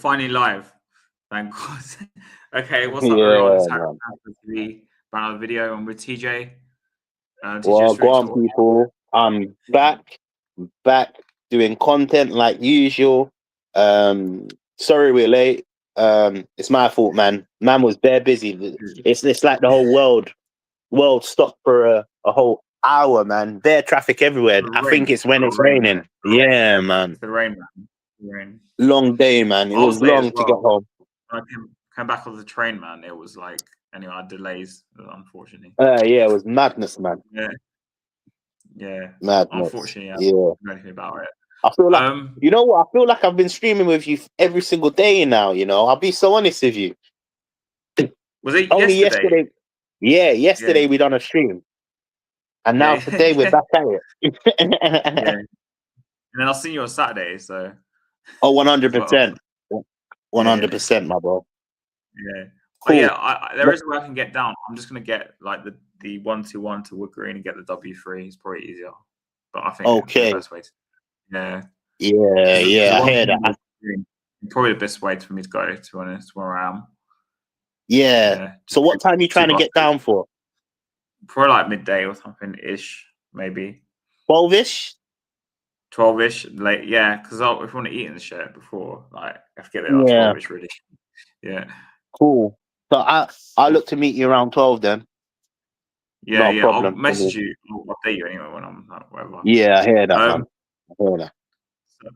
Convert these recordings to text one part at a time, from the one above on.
finally live. Thank God. Okay, what's up, everyone? Yeah, It's Harry man. from TV. About another video. I'm with TJ. TJ, Well, just go reached on, the audience. people. I'm back doing content like usual. Sorry we're late. It's my fault, man. Man was bare busy. It's like the whole world stopped for a whole hour, man. Bare traffic everywhere. The I think rain. it's when The it's rain. raining. Yeah, man. It's the rain, man. The rain. Long day, man. It I was was late as long to get well. home. When I came back on the train, man, it was like, anyway, I had delays, unfortunately. Yeah, it was madness, man. Yeah. Madness. Unfortunately, I Yeah. don't know anything about it. I feel like, Um, you know what? I feel like I've been streaming with you every single day now, you know? I'll be so honest with you. was it Only yesterday? yesterday. Yeah, yesterday Yeah. we done a stream. And now Yeah. today we're back at Yeah. it. And then I'll see you on Saturday, so Oh, as well. 100%. Yeah. 100%, my bro. Yeah. But yeah, Cool. there is a way I can get down. I'm just gonna get like the 1-2-1 to Wood Green and get the W3. It's probably easier. But I think it'd be the Okay. best way to Yeah, because yeah, the I hear 1-2-1 that. Wood Green is probably the best way for me to go, to be honest, where I am. Yeah. Yeah. So what time are you trying to get down for? Probably like midday or something ish, maybe. 12-ish? 12-ish, late, yeah, because if I want to eat in the shirt before, like, I have to get there like Yeah. 12-ish, really. Yeah. Cool. So I'll look to meet you around 12 then. Yeah, No yeah. problem. I'll message you. I'll update you anyway when I'm like, whatever. Yeah, I hear that, man. I hear that.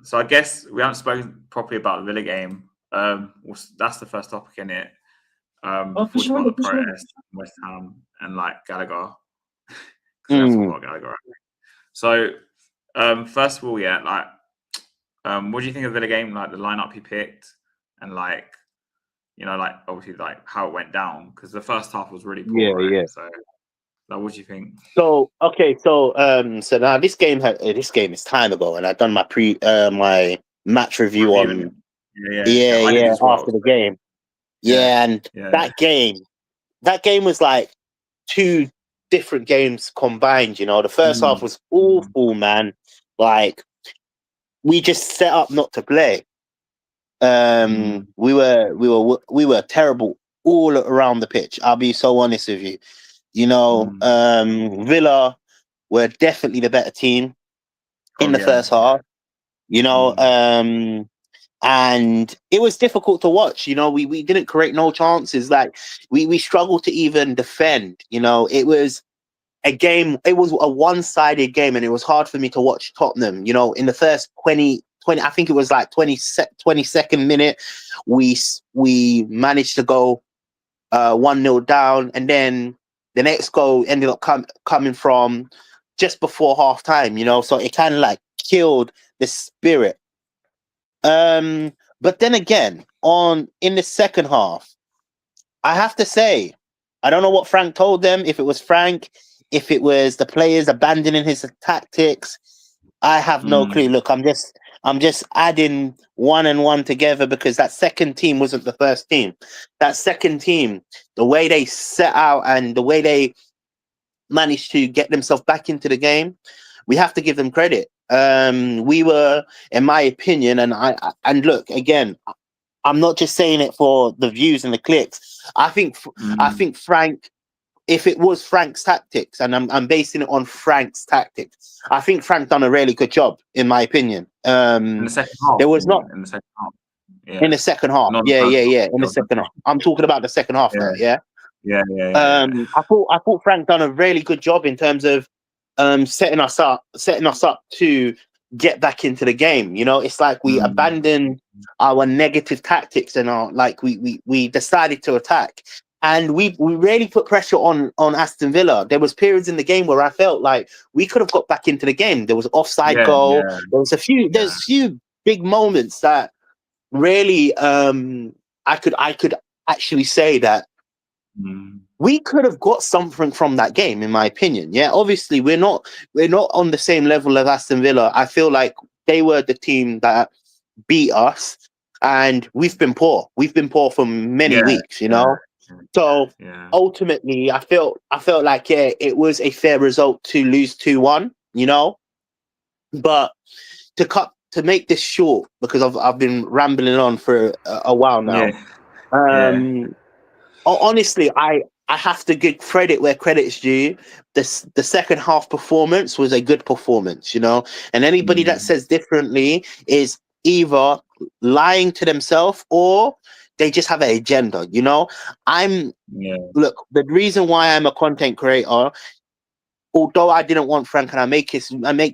So I guess we haven't spoken properly about the Villa game. That's the first topic in it. Before we talk about the protest, West Ham, and like Gallagher, because we have to talk about Gallagher. So, first of all, yeah, like, what do you think of the Villa game? Like the lineup he picked, and like, you know, like obviously like how it went down, because the first half was really poor, right? Yeah. So, like, what do you think? So so now this game is time ago, and I've done my my match review on I did as well, after the game. Yeah, and that game was like two different games combined. You know, the first half was awful, man. Like we just set up not to play. We were terrible all around the pitch. I'll be so honest with you. You know, Villa were definitely the better team in the first half. You know, and it was difficult to watch. You know, we didn't create no chances. Like we struggled to even defend. You know, it was a game. It was a one-sided game, and it was hard for me to watch Tottenham. You know, in the first 20, I think it was like 22nd minute, we managed to go 1-0 down, and then the next goal ended up coming from just before half time, you know, so it kind of like killed the spirit. But then again, in the second half, I have to say, I don't know what Frank told them, if it was Frank, if it was the players abandoning his tactics. I have no clue. Look, I'm just adding one and one together because that second team wasn't the first team. That second team, the way they set out and the way they managed to get themselves back into the game, we have to give them credit. We were, in my opinion, and look, again, I'm not just saying it for the views and the clicks. I think Frank, if it was Frank's tactics, and I'm basing it on Frank's tactics, I think Frank done a really good job, in my opinion. In the second half, there was not in the second half. Yeah. In the second half, yeah. In the second half, I'm talking about the second half now. Yeah. I thought Frank done a really good job in terms of setting us up to get back into the game. You know, it's like we abandoned our negative tactics and we decided to attack. And we really put pressure on Aston Villa. There was periods in the game where I felt like we could have got back into the game. There was offside goal. There was there's a few big moments that really I could actually say that we could have got something from that game, in my opinion. Yeah, obviously we're not on the same level as Aston Villa. I feel like they were the team that beat us, and we've been poor. We've been poor for many weeks, you know. So ultimately, I felt like it was a fair result to lose 2-1, you know. But to to make this short, because I've been rambling on for a while now. Honestly, I have to give credit where credit's due. The second half performance was a good performance, you know. And anybody that says differently is either lying to themselves or they just have an agenda, you know. Look, the reason why I'm a content creator, although I didn't want Frank, and I make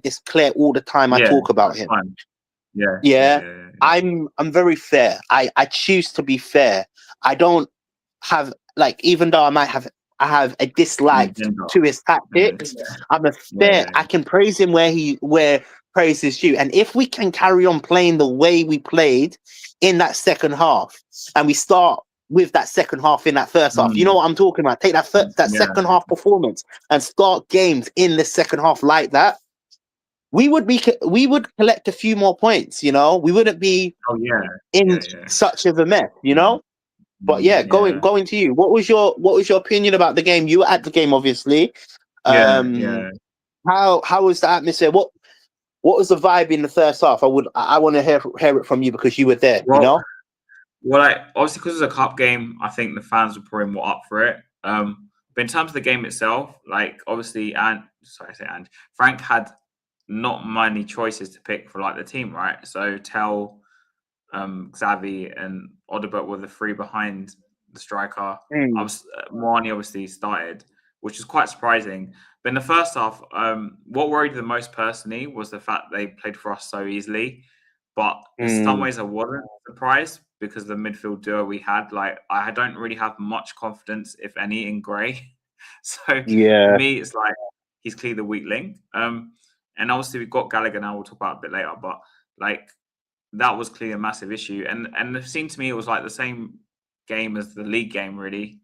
this clear all the time. I talk about him. I'm very fair. I choose to be fair. I don't have, like, even though I have a dislike to his tactics, I'm a fair. I can praise him where praise is due. And if we can carry on playing the way we played in that second half, and we start with that second half in that first half, you know what I'm talking about? Take that second half performance and start games in the second half like that, we would collect a few more points, you know. We wouldn't be in such of a mess, you know. But going to you, what was your opinion about the game? You were at the game, obviously. How was the atmosphere? What was the vibe in the first half? I want to hear it from you because you were there, you know. Well, like, obviously, because it was a cup game, I think the fans were probably more up for it. But in terms of the game itself, like, obviously, Frank had not many choices to pick for, like, the team, right? So Tel, Xavi and Odobert were the three behind the striker. Moani obviously started, which is quite surprising. But in the first half, what worried the most personally was the fact they played for us so easily. But in some ways, I wasn't surprised because the midfield duo we had, like, I don't really have much confidence, if any, in Gray. So for me, it's like he's clearly the weak link. And obviously we've got Gallagher now. We'll talk about it a bit later, but like that was clearly a massive issue. And it seemed to me it was like the same game as the league game, really,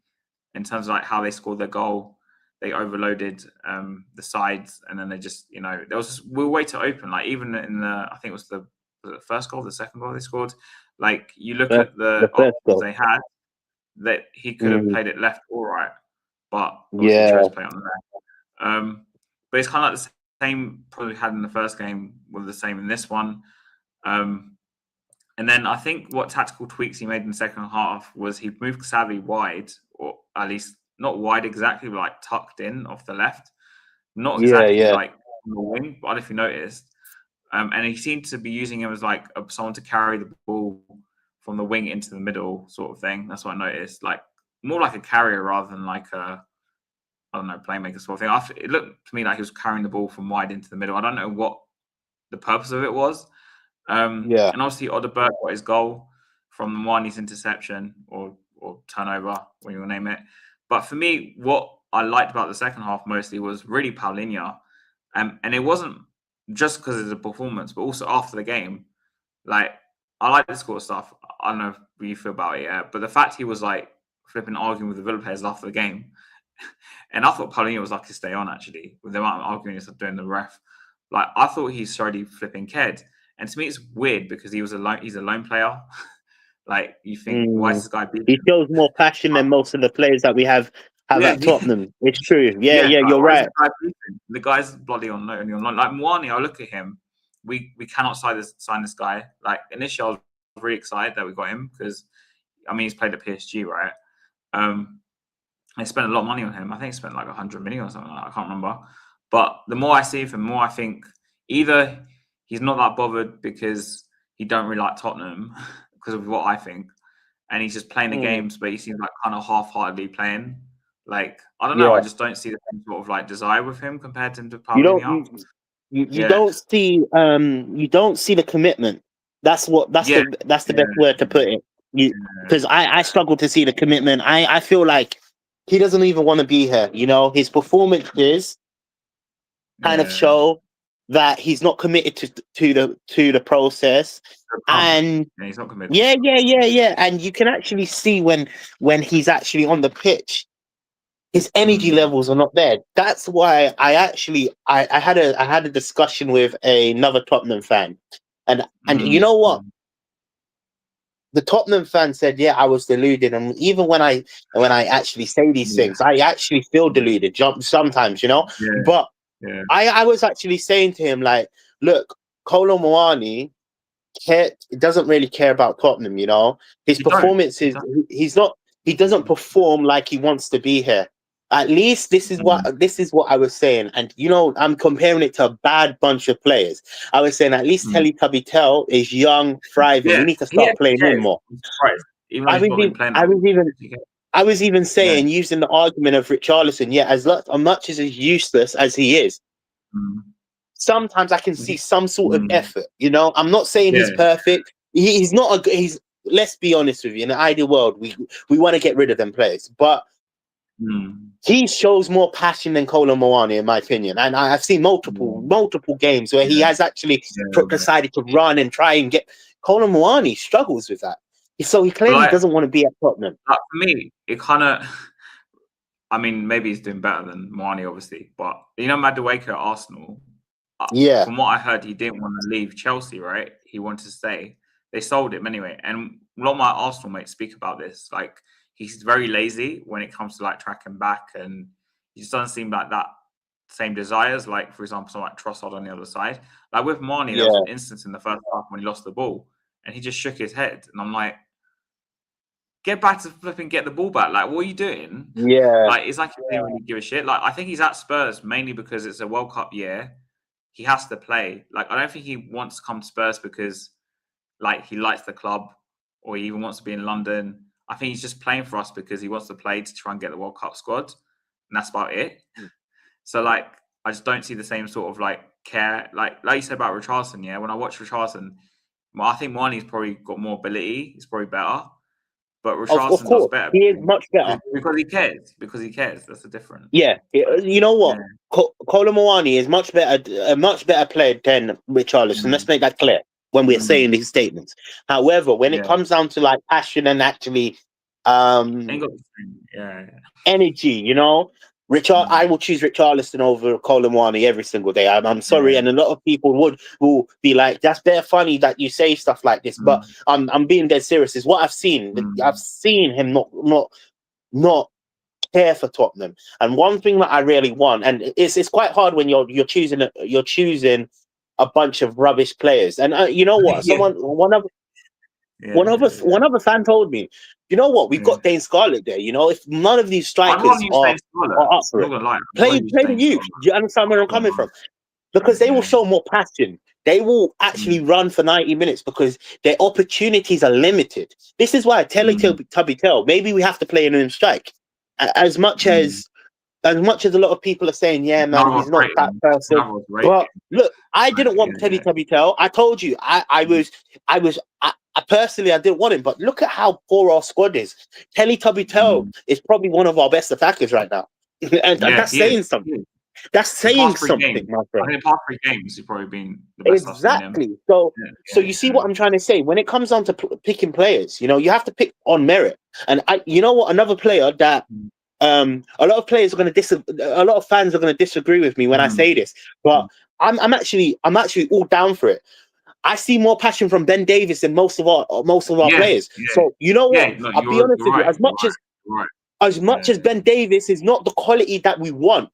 in terms of like how they scored their goal. They overloaded the sides, and then they just, you know, we were way too open. Like even in I think it was the first goal, the second goal they scored. Like you look at the options they had, that he could have played it left or right, but obviously chose to play on the left. But it's kind of like the same probably had in the first game was the same in this one. And then I think what tactical tweaks he made in the second half was he moved Xavi wide, or at least not wide exactly, but like tucked in off the left. Not exactly like on the wing, but I don't know if you noticed. And he seemed to be using him as like someone to carry the ball from the wing into the middle sort of thing. That's what I noticed. Like more like a carrier rather than like a, I don't know, playmaker sort of thing. It looked to me like he was carrying the ball from wide into the middle. I don't know what the purpose of it was. And obviously Odobert got his goal from Mwani's interception or turnover, what you want to name it. But for me, what I liked about the second half mostly was really Paulinho. And it wasn't just because of the performance, but also after the game. Like, I like this sort of stuff. I don't know what you feel about it yet, but the fact he was like flipping arguing with the Villa players after the game. And I thought Paulinho was lucky to stay on, actually, with the amount of arguing he's doing the ref. Like, I thought he's already flipping Ked. And to me, it's weird because he's a lone player. Like, you think, why is this guy beating? He shows more passion than most of the players that we have at Tottenham. It's true. Yeah, you're right. The guy's bloody on loan. Like Mwani, I look at him. We cannot sign this guy. Like, initially, I was really excited that we got him because, I mean, he's played at PSG, right? They spent a lot of money on him. I think he spent like 100 million or something like that. I can't remember. But the more I see of him, the more I think either he's not that bothered because he don't really like Tottenham because of what I think, and he's just playing the games, but he seems like kind of half-heartedly playing. Like, I don't know. I just don't see the same sort of like desire with him compared to Paulinho. You don't see the commitment. That's the best word to put it. Because I struggle to see the commitment. I feel like he doesn't even want to be here. You know, his performances kind of show that he's not committed to the process. And he's not committed. Yeah. And you can actually see when he's actually on the pitch, his energy levels are not there. That's why I had a discussion with another Tottenham fan, and you know what? The Tottenham fan said, "Yeah, I was deluded." And even when I actually say these things, I actually feel deluded sometimes, you know. But I was actually saying to him, like, look, Kolo Muani doesn't really care about Tottenham. You know, his performances. He doesn't perform like he wants to be here. At least this is what I was saying, and you know, I'm comparing it to a bad bunch of players. I was saying at least Tubby Tell is young, thriving. We need to start playing him more. I was even saying, using the argument of Richarlison, as much as useless as he is, sometimes I can see some sort of effort. You know, I'm not saying he's perfect. He's not he's. Let's be honest with you. In the ideal world, we want to get rid of them players, but he shows more passion than Kolo Muani, in my opinion. And I've seen multiple games where he has actually decided to run and try and get. Kolo Muani struggles with that, so he clearly doesn't want to be at Tottenham. For me, it kind of. I mean, maybe he's doing better than Muani, obviously, but you know, Madueke at Arsenal. From what I heard, he didn't want to leave Chelsea, right? He wanted to stay. They sold him anyway, and a lot of my Arsenal mates speak about this. Like, he's very lazy when it comes to like tracking back, and he just doesn't seem like that same desires. Like, for example, someone like Trossard on the other side. Like with Muani, there was an instance in the first half when he lost the ball, and he just shook his head, and I'm like, get back to flipping, get the ball back. Like, what are you doing? Like, it's like he didn't really give a shit. Like, I think he's at Spurs mainly because it's a World Cup year. He has to play. Like, I don't think he wants to come to Spurs because, like, he likes the club or he even wants to be in London. I think he's just playing for us because he wants to play to try and get the World Cup squad. And that's about it. So, like, I just don't see the same sort of, like, care. Like you said about Richarlison, when I watch Richarlison, I think Muani's probably got more ability. He's probably better. But Richarlison does better. He is much better. Because he cares. That's the difference. You know what? Kolo Muani is a much better player than Richarlison. Let's make that clear when we're saying these statements. However, when it comes down to like passion and actually energy, you know, I will choose Richarlison over Kolo Muani every single day. I'm sorry, and a lot of people will be like, "That's very funny that you say stuff like this," but I'm being dead serious. Is what I've seen. I've seen him not care for Tottenham. And one thing that I really want, and it's quite hard when you're choosing a bunch of rubbish players. And you know what? One other fan told me, you know what? We've got Dane Scarlett there. You know, if none of these strikers are up for it, play the youth. Do you understand where I'm coming from? Because they will show more passion. They will actually run for 90 minutes because their opportunities are limited. This is why I tell Tubby Tell, maybe we have to play in a strike. As much as a lot of people are saying, he's not that person. Well, look, I didn't want Tubby Tell. I told you, I personally, I didn't want him, but look at how poor our squad is. Tubby Tell is probably one of our best attackers right now. and that's saying something. That's saying something, my friend. I think the past 3 games, he's probably been the best. Exactly. So you see what I'm trying to say? When it comes down to picking players, you know, you have to pick on merit. And you know what? Another player that a lot of fans are going to disagree with me when I say this, but I'm actually all down for it. I see more passion from Ben Davies than most of our players. So you know what? I'll be honest with you. As much as Ben Davies is not the quality that we want,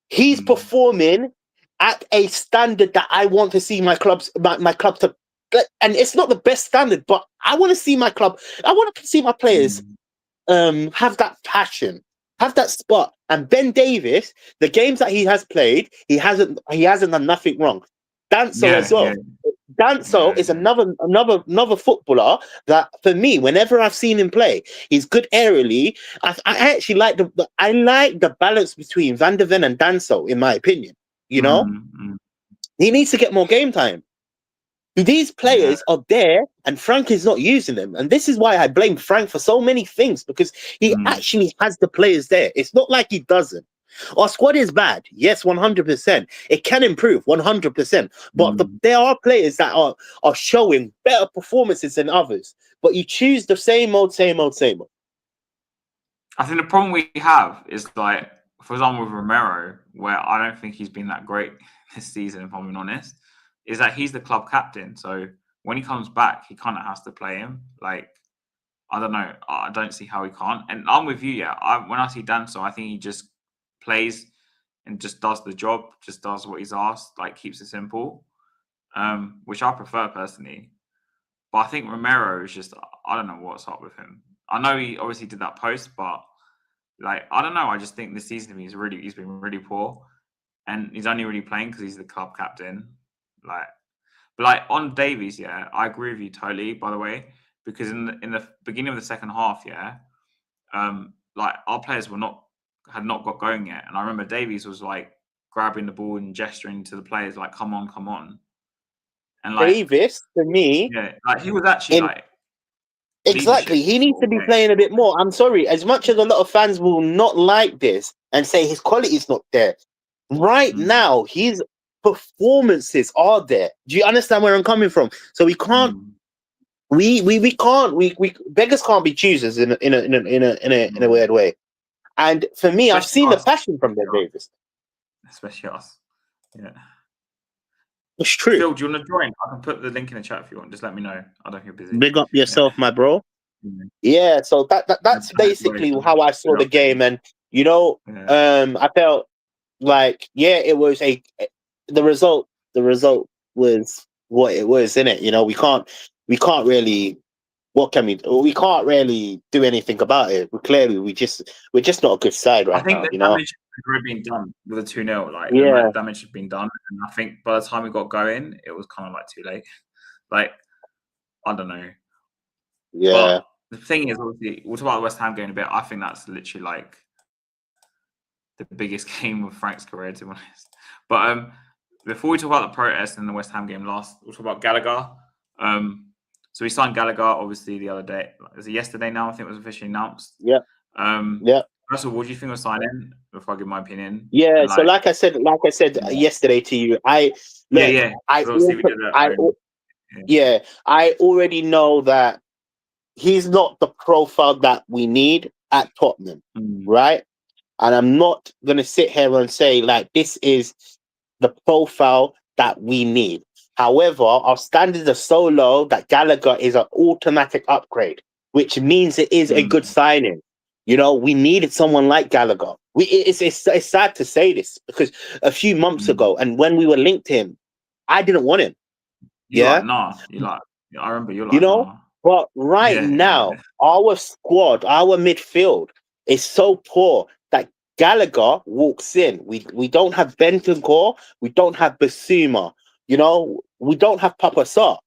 he's performing at a standard that I want to see my club to. And it's not the best standard, but I want to see my club. I want to see my players have that passion, have that spot. And Ben Davies, the games that he has played, he hasn't done nothing wrong. Danso as well. Danso is another footballer that, for me, whenever I've seen him play, he's good aerially. I actually like the balance between Van de Ven and Danso, in my opinion. You know, he needs to get more game time. These players are there, and Frank is not using them. And this is why I blame Frank for so many things, because he actually has the players there. It's not like he doesn't. Our squad is bad. Yes, 100%. It can improve 100%. But there are players that are showing better performances than others. But you choose the same old. I think the problem we have is, like, for example, with Romero, where I don't think he's been that great this season, if I'm being honest, is that he's the club captain. So when he comes back, he kind of has to play him. Like, I don't know. I don't see how he can't. And I'm with you, when I see Danso, I think he just plays and just does the job, just does what he's asked, like, keeps it simple. which I prefer personally. But I think Romero is just, I don't know what's up with him. I know he obviously did that post, but like, I don't know. I just think this season he's been really poor, and he's only really playing because he's the club captain. Like, but like on Davies, yeah, I agree with you totally. By the way, because in the beginning of the second half, yeah, like our players had not got going yet, and I remember Davies was like grabbing the ball and gesturing to the players like, "Come on, come on." And like Davis, for me, yeah, like he was actually like exactly. He needs to be playing a bit more. I'm sorry, as much as a lot of fans will not like this and say his quality is not there, right now his performances are there. Do you understand where I'm coming from? So we can't. We beggars can't be choosers in a weird way. And for me, I've seen the passion from Ben Davis. Especially us. Yeah. It's true. Phil, do you want to join? I can put the link in the chat if you want. Just let me know. I don't feel busy. Big up yourself, my bro. Yeah, so that's basically how I saw the game. And you know, I felt like it was the result was what it was, innit? You know, we can't really, what can we do? We can't really do anything about it. We're just not a good side right now. The damage had already been done with a 2-0. Like the damage had been done, and I think by the time we got going, it was kind of like too late. Like I don't know. Yeah. But the thing is, obviously, we'll talk about the West Ham game in a bit. I think that's literally like the biggest game of Frank's career, to be honest. But before we talk about the protest in the West Ham game we'll talk about Gallagher. So we signed Gallagher obviously the other day. Is it yesterday now? I think it was officially announced. Yeah. First of all, what do you think of signing? Before I give my opinion. Yeah. So like I said yesterday to you, I already know that he's not the profile that we need at Tottenham, right? And I'm not gonna sit here and say like this is the profile that we need. However, our standards are so low that Gallagher is an automatic upgrade, which means it is a good signing. You know, we needed someone like Gallagher. It's sad to say this because a few months ago, and when we were linked to him, I didn't want him. I remember you like, you know. Nah. But now, our squad, our midfield is so poor that Gallagher walks in. We don't have Bentancur, we don't have Basuma. You know, we don't have Papa Sarr.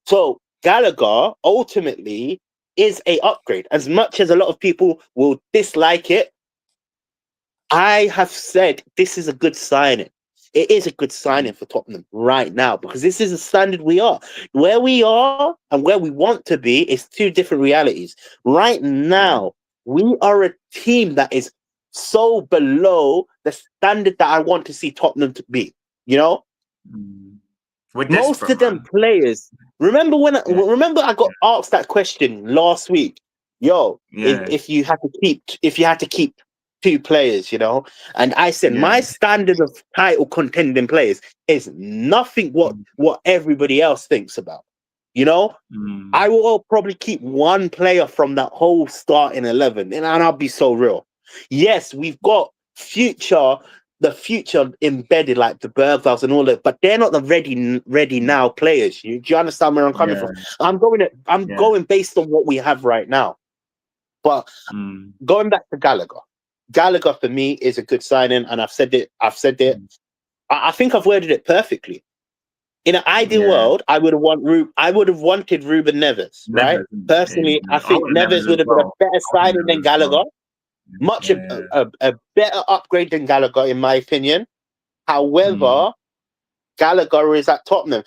So Gallagher ultimately is a upgrade. As much as a lot of people will dislike it, I have said this is a good signing. It is a good signing for Tottenham right now because this is the standard we are. Where we are and where we want to be is two different realities. Right now, we are a team that is so below the standard that I want to see Tottenham to be. You know? Most of them players. Remember I got asked that question last week. If you had to keep two players, you know, and I said my standard of title contending players is nothing what everybody else thinks about. You know, I will probably keep one player from that whole starting 11, and I'll be so real. Yes, we've got the future embedded, like the Bergvalls and all that, but they're not the ready now players. Do you understand where I'm coming from? I'm going based on what we have right now. But going back to Gallagher for me is a good signing, and I've said it. I think I've worded it perfectly. In an ideal world, I would have wanted Ruben Neves, right? Personally, I think Neves would have been a better signing than Gallagher. Much a better upgrade than Gallagher, in my opinion. However, Gallagher is at Tottenham.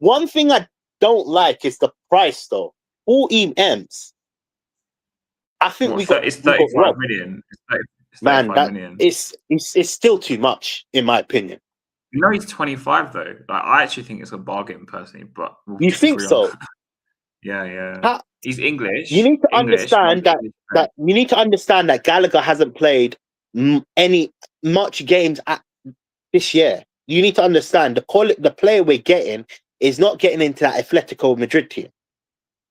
One thing I don't like is the price, though. 14 M's. I think it's 35 million. It's 35 million. It's still too much, in my opinion. You know, he's 25 though. Like, I actually think it's a bargain personally. But you think so? Yeah. He's English. You need to understand that you need to understand that Gallagher hasn't played much games this year. You need to understand the player we're getting is not getting into that Atletico Madrid team.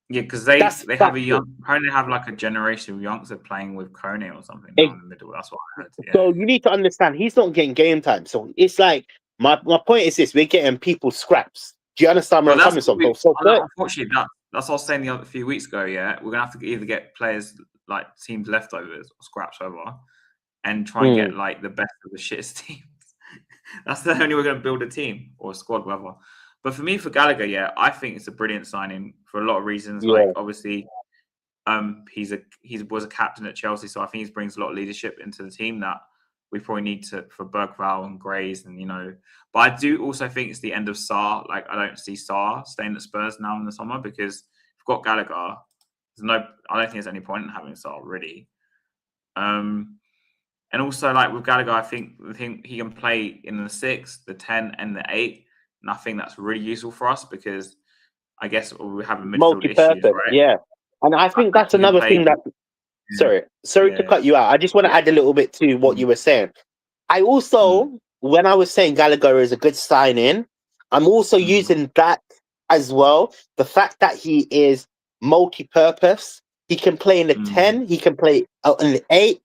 Yeah, because they apparently have like a generation of youngsters playing with Kone or something in the middle. That's what I heard. Yeah. So you need to understand he's not getting game time. So it's like my point is this: we're getting people scraps. Do you understand where I'm coming from? Unfortunately, that's what I was saying a few weeks ago. Yeah, we're gonna have to either get players like teams leftovers or scraps over, and try and get like the best of the shittest teams. That's the only way we're gonna build a team or a squad, whatever. But for me, for Gallagher, yeah, I think it's a brilliant signing for a lot of reasons. Yeah. Like obviously, he was a captain at Chelsea, so I think he brings a lot of leadership into the team that we probably need for Bergvall and Grays, and But I do also think it's the end of Sarr. Like I don't see Sarr staying at Spurs now in the summer because we've got Gallagher. I don't think there's any point in having Sarr really. And also like with Gallagher, I think he can play in the 6, the 10, and the 8, and I think that's really useful for us because I guess we have a midfield issues, right? Yeah, and I think that's another thing that. Sorry to cut you out. I just want to add a little bit to what you were saying. I also, when I was saying Gallagher is a good sign-in, I'm also using that as well. The fact that he is multi-purpose. He can play in the 10. He can play in the 8.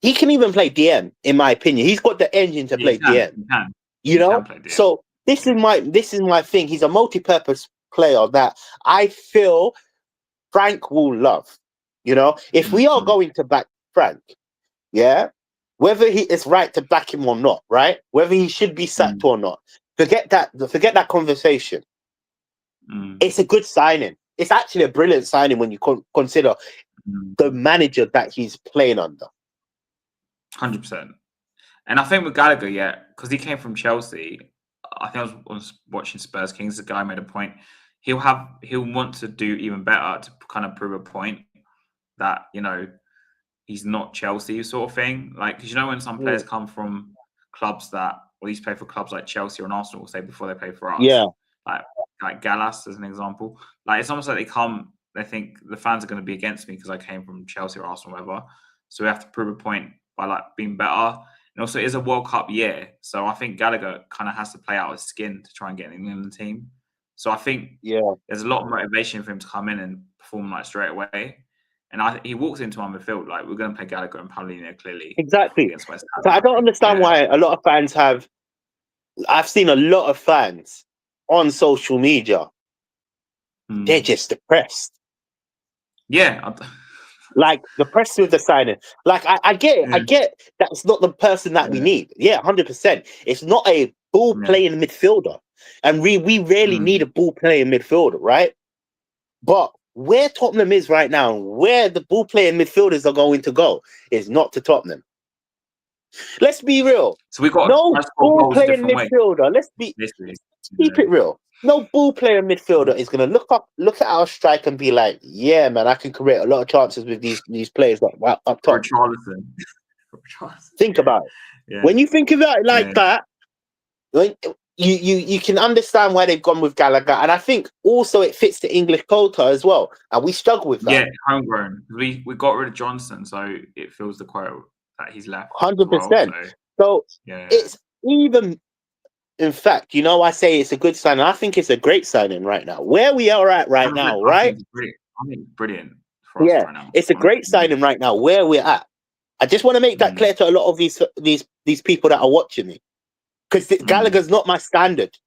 He can even play DM, in my opinion. He's got the engine to play DM. You know? So this is my thing. He's a multi-purpose player that I feel Frank will love. You know, if we are going to back Frank, whether it's right to back him or not, right? Whether he should be sacked or not, forget that conversation. It's a good signing. It's actually a brilliant signing when you consider the manager that he's playing under. 100%. And I think with Gallagher, because he came from Chelsea, I think I was watching Spurs Kings. The guy made a point. He'll want to do even better to kind of prove a point that he's not Chelsea sort of thing. Like, because when some players come from clubs that, or used to play for clubs like Chelsea or Arsenal, say before they play for us. Yeah. Like Gallas as an example. Like it's almost like they think the fans are going to be against me because I came from Chelsea or Arsenal or whatever. So we have to prove a point by like being better. And also it is a World Cup year. So I think Gallagher kind of has to play out his skin to try and get in the England team. So I think there's a lot of motivation for him to come in and perform like straight away. And he walks into our midfield like we're going to play Gallagher and Paulinho clearly. Exactly. So I don't understand why a lot of fans I've seen a lot of fans on social media. They're just depressed. Yeah. Like depressed with the signing. Like I get it. I get that's not the person that we need. Yeah, 100%. It's not a ball playing midfielder. And we rarely need a ball playing midfielder, right? But where Tottenham is right now, where the ball playing midfielders are going to go, is not to Tottenham. Let's be real. So we've got no ball playing midfielder. Let's keep it real. No ball playing midfielder is going to look at our strike and be like, yeah, man, I can create a lot of chances with these players up top. Think about it. Yeah. When you think about it like that, you can understand why they've gone with Gallagher, and I think also it fits the English culture as well, and we struggle with that. Yeah, homegrown. We got rid of Johnson, so it fills the quote that he's left. 100%. So it's even. In fact, I say it's a good signing. I think it's a great signing right now. Where we are at right now, right? I think it's brilliant for us right now. It's a great signing right now. Where we're at. I just want to make that clear to a lot of these people that are watching me. Because Gallagher's not my standard.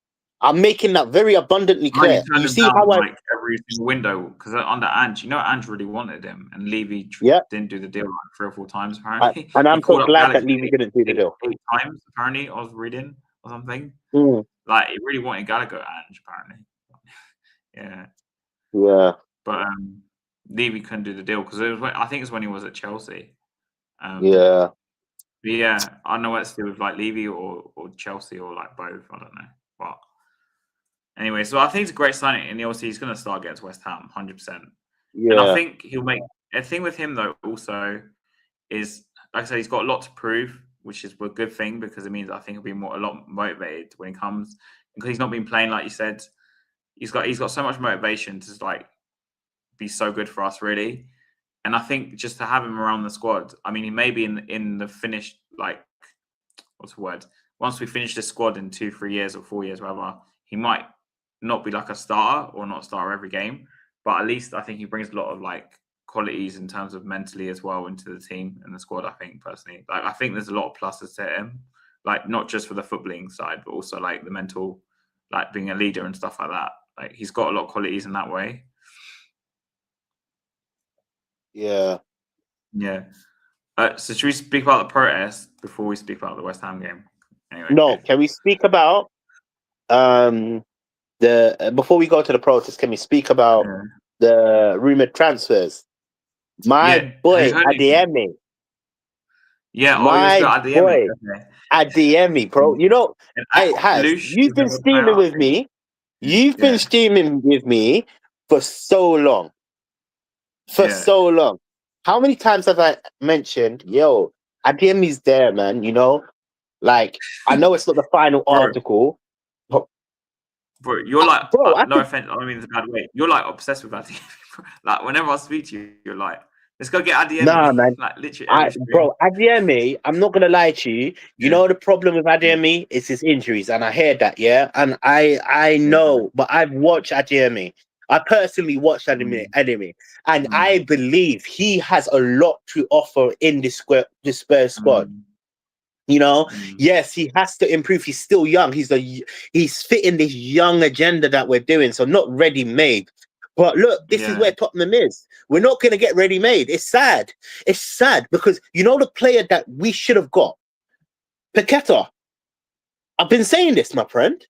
I'm making that very abundantly clear. You see how like every single window, because under Ange, Ange really wanted him, and Levy didn't do the deal like 3 or 4 times apparently. And I'm so glad that Levy didn't do the deal. 8 times apparently. I was reading or something. Like he really wanted Gallagher Ange apparently. Yeah. But Levy couldn't do the deal because I think it's when he was at Chelsea. But yeah, I don't know what to do with like Levy or Chelsea or like both. I don't know. But anyway, so I think it's a great signing, and obviously he's going to start against West Ham, 100%. Yeah. And I think he'll make a thing with him though. Also, is like I said, he's got a lot to prove, which is a good thing because it means I think he'll be a lot motivated when he comes, because he's not been playing like you said. He's got so much motivation to like be so good for us, really. And I think just to have him around the squad, I mean, he may be in the finished, like, what's the word? Once we finish this squad in 2, 3 years or 4 years, whatever, he might not be like a starter or not a starter every game. But at least I think he brings a lot of like qualities in terms of mentally as well into the team and the squad, I think, personally. Like, I think there's a lot of pluses to him, like not just for the footballing side, but also like the mental like being a leader and stuff like that. Like he's got a lot of qualities in that way. Yeah. Yeah. So should we speak about the protest before we speak about the West Ham game? Anyway. No, can we speak about before we go to the protest? Can we speak about the rumored transfers? My boy Adeyemi. Yeah, my boy Adeyemi, bro. You know, hey, you've been steaming with me. You've been steaming with me for so long. So long. How many times have I mentioned, yo, Adeyemi's there, man? You know, like I know it's not the final article. Bro, you're like, no offense, I mean it's a bad way. You're like obsessed with Adeyemi. Like whenever I speak to you, you're like, let's go get Adeyemi. Nah, man. Like literally, bro, Adeyemi, I'm not gonna lie to you. You know the problem with Adeyemi is his injuries, and I hear that, and I know, but I've watched Adeyemi. I personally watched Adeyemi, and I believe he has a lot to offer in this Spurs squad. You know, yes, he has to improve. He's still young. He's fitting this young agenda that we're doing, so not ready made. But look, this is where Tottenham is. We're not going to get ready-made. It's sad. It's sad because you know the player that we should have got? Paqueta. I've been saying this, my friend.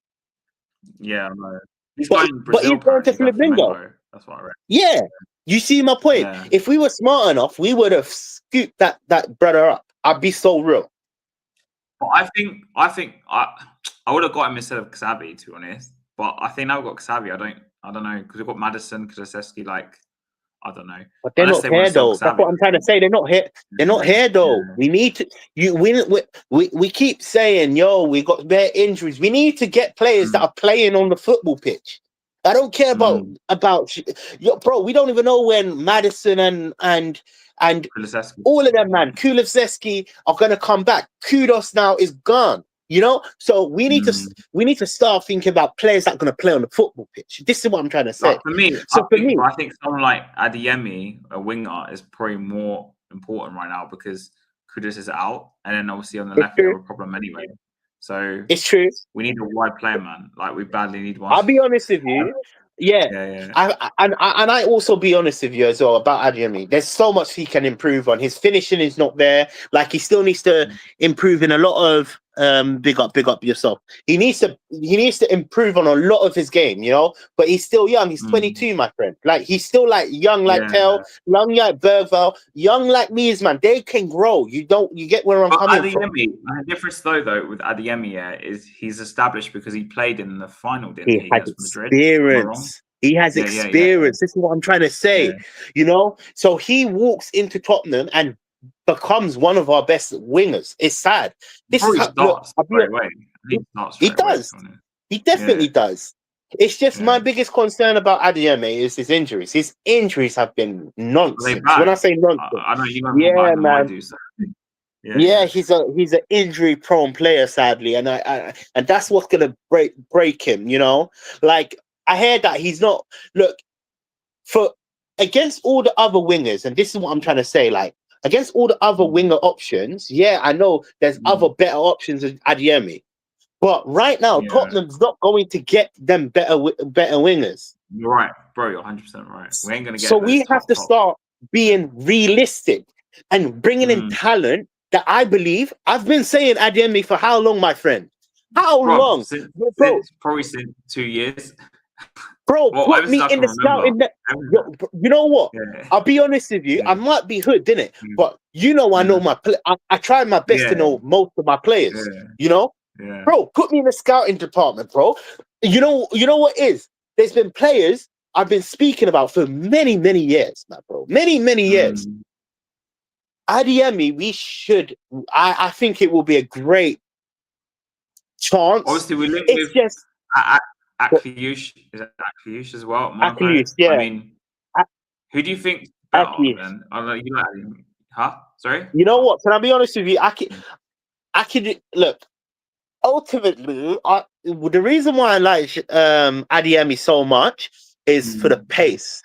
Yeah, I know. He's going to Flamengo. That's what I read. Yeah. You see my point? Yeah. If we were smart enough, we would have scooped that brother up. I'd be so real. But I think I would have got him instead of Xavi, to be honest. But I think now we've got Xavi. I don't know, because we've got Maddison, Kulusevski, like, I don't know. But they're not here though. That's what I'm trying to say. They're not here. They're not here though. Yeah. We need to. We keep saying, yo, we got bare injuries. We need to get players that are playing on the football pitch. I don't care about bro. We don't even know when Maddison and all of them, man, Kulusevski are gonna come back. Kudos now is gone. You know, so we need to start thinking about players that are going to play on the football pitch. This is what I'm trying to say. Like for me, I think someone like Adeyemi, a winger, is probably more important right now because Kudus is out, and then obviously on the left we have a problem anyway. So it's true. We need a wide player, man. Like we badly need one. I'll be honest with you. Yeah. I also be honest with you as well about Adeyemi. There's so much he can improve on. His finishing is not there. Like he still needs to improve in a lot of big up yourself. He needs to improve on a lot of his game, you know. But he's still young. He's 22, my friend. Like he's still like young, like Tel, young like Bergvall, young like me, man. They can grow. You get where I'm coming from. The difference though with Adeyemi is he's established because he played in the final, didn't he? He had experience. He has experience. This is what I'm trying to say. Yeah. You know, so he walks into Tottenham and becomes one of our best wingers. It's sad. This is he does. He definitely does. It's just my biggest concern about Adeyemi is his injuries. His injuries have been nonsense. When I say nonsense, I know you know man. Yeah, he's an injury prone player, sadly, and and that's what's gonna break him. You know, like I heard that he's not for against all the other wingers, and this is what I'm trying to say, like. Against all the other winger options, I know there's other better options than Adeyemi. But right now, Tottenham's not going to get them better wingers. You're right, bro. You're 100% right. We ain't going to get so we have to start being realistic and bringing in talent that I believe. I've been saying Adeyemi for how long, my friend? How long? Probably since 2 years. Bro, put me in the scouting. You know what? Yeah. I'll be honest with you. I might be hood, didn't it? But you know, I know my. I try my best to know most of my players. You know, bro. Put me in the scouting department, bro. You know what is? There's been players I've been speaking about for many years, man, bro. Many years. Adeyemi, we should. I think it will be a great chance. Obviously, we live with just. Akliush, is it Akliush as well? Akliush, yeah. I mean, who do you think better? Then? I don't know, you like him. Huh? Sorry? You know what? Can I be honest with you? I can look. Ultimately, the reason why I like Adeyemi so much is for the pace.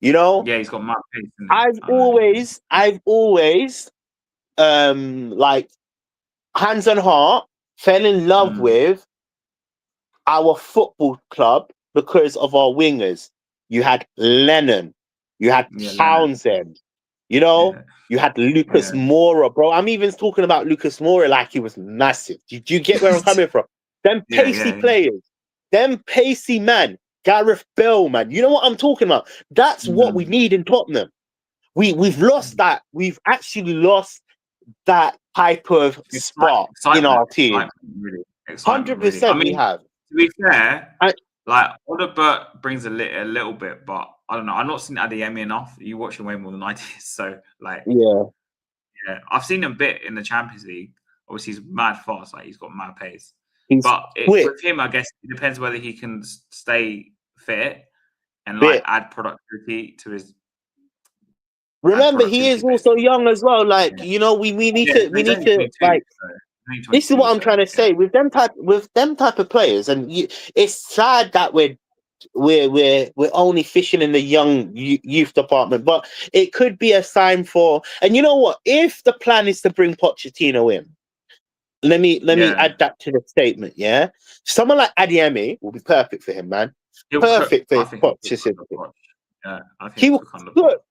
You know? Yeah, he's got mad pace. I've always, like hands on heart, fell in love with our football club because of our wingers. You had Lennon, you had Townsend, you know, you had Lucas Moura, bro. I'm even talking about Lucas Moura like he was massive. Do you get where I'm coming from? Them pacey players, them pacey man, Gareth Bale, man. You know what I'm talking about? That's what we need in Tottenham. We've lost that. We've actually lost that type of spark in our team. 100% we have. To be fair, like Odobert brings a little bit, but I don't know. I've not seen Adeyemi enough. You watch him way more than I did, so like yeah. I've seen him a bit in the Champions League. Obviously, he's mad fast. Like he's got mad pace. But with him, I guess it depends whether he can stay fit and like add productivity to his. Remember, he is also young as well. Like you know, we need to like. This is what I'm trying to say with them type of players, and it's sad that we're only fishing in the young youth department, but it could be a sign for. And you know what? If the plan is to bring Pochettino in, let me add that to the statement. Yeah, someone like Adeyemi will be perfect for him, man. Perfect for Pochettino. Yeah, he will cook.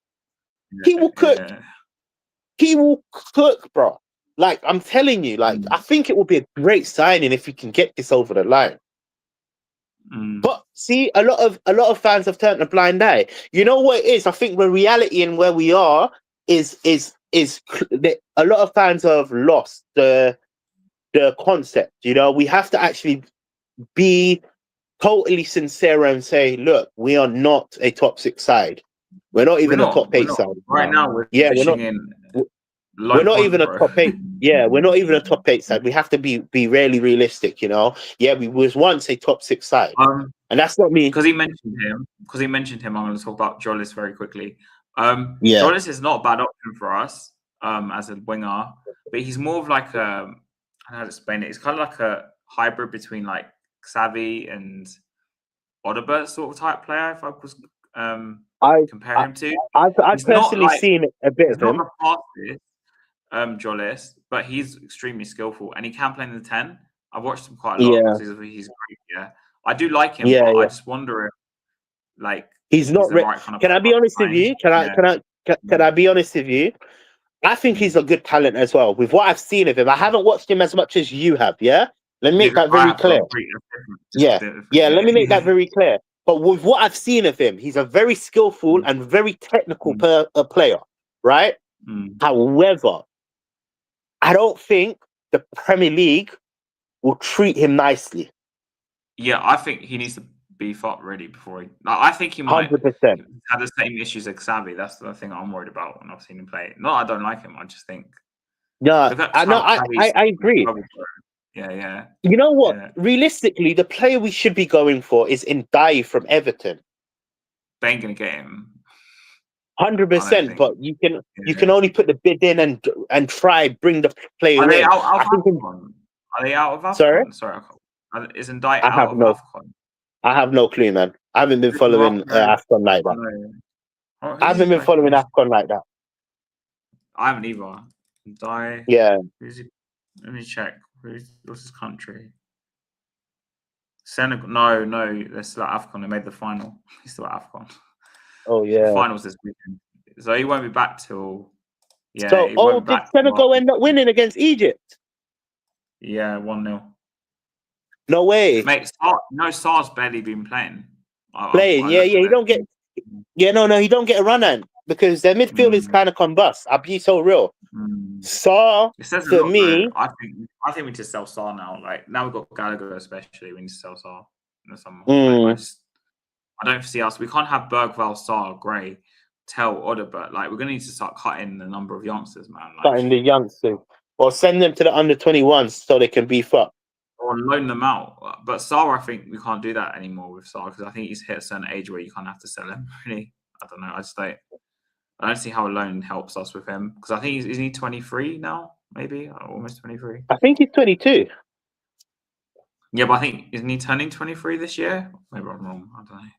He will cook. He will cook, bro. Like I'm telling you, like I think it will be a great signing if we can get this over the line. But see, a lot of fans have turned a blind eye. You know what it is? I think the reality and where we are is a lot of fans have lost the concept. You know, we have to actually be totally sincere and say, look, we are not a top 6 side. We're not even a top 8 side. Right now, we're not even a top 8. Yeah, we're not even a top 8 side. We have to be really realistic, you know. Yeah, we was once a top 6 side, and that's not me. Because he mentioned him. I'm going to talk about Jolis very quickly. Jolis is not a bad option for us as a winger, but he's more of like how to explain it. It's kind of like a hybrid between like Xavi and Odobert sort of type player. If I was compare him to, I've personally seen a bit of him. Jolis, but he's extremely skillful and he can play in the 10. I've watched him quite a lot because he's great. Yeah, I do like him. But I just wonder if, like, he's not. Right kind of can I be honest with you? Can I be honest with you? I think he's a good talent as well. With what I've seen of him, I haven't watched him as much as you have. Yeah, let me make that very clear. Let me make that very clear. But with what I've seen of him, he's a very skillful and very technical player, right? However, I don't think the Premier League will treat him nicely. Yeah, I think he needs to beef up really before he. I think he might 100% have the same issues as Xavi. That's the thing I'm worried about when I've seen him play. No, I don't like him. I just think. Yeah, I agree. Yeah. You know what? Yeah. Realistically, the player we should be going for is Ndiaye from Everton. They ain't gonna get him. 100%, but you can only put the bid in and try bring the player in. Are they out of AFCON? Are they out of AFCON? Sorry, isn't Ndiaye out of AFCON? I have no clue, man. I haven't been following AFCON like that. I haven't been following AFCON like that. I haven't either. Ndiaye. Yeah. Let me check. What's his country? Senegal. No. They're still at AFCON. They made the final. He's still at AFCON. Oh yeah. The finals this weekend. So he won't be back till. Yeah. So did Senegal end up winning against Egypt? Yeah, 1-0. No way. Mate, Sarr's barely been playing. He don't get. Yeah, no, he don't get a run in because their midfield is kind of combust. I'll be so real. Sarr, to me, I think we need to sell Sarr now. Like now we've got Gallagher, especially we need to sell Sarr. I don't see us. We can't have Bergvall, Sarr, Gray, Tell, Odobert. Like we're gonna need to start cutting the number of youngsters, man. Cutting the youngsters, or send them to the under-21s so they can beef up, or loan them out. But Sarr, I think we can't do that anymore with Sarr because I think he's hit a certain age where you can't have to sell him. Really, I don't know. I don't see how a loan helps us with him because I think isn't he 23 now? Maybe almost 23. I think he's 22. Yeah, but I think isn't he turning 23 this year? Maybe I'm wrong. I don't know.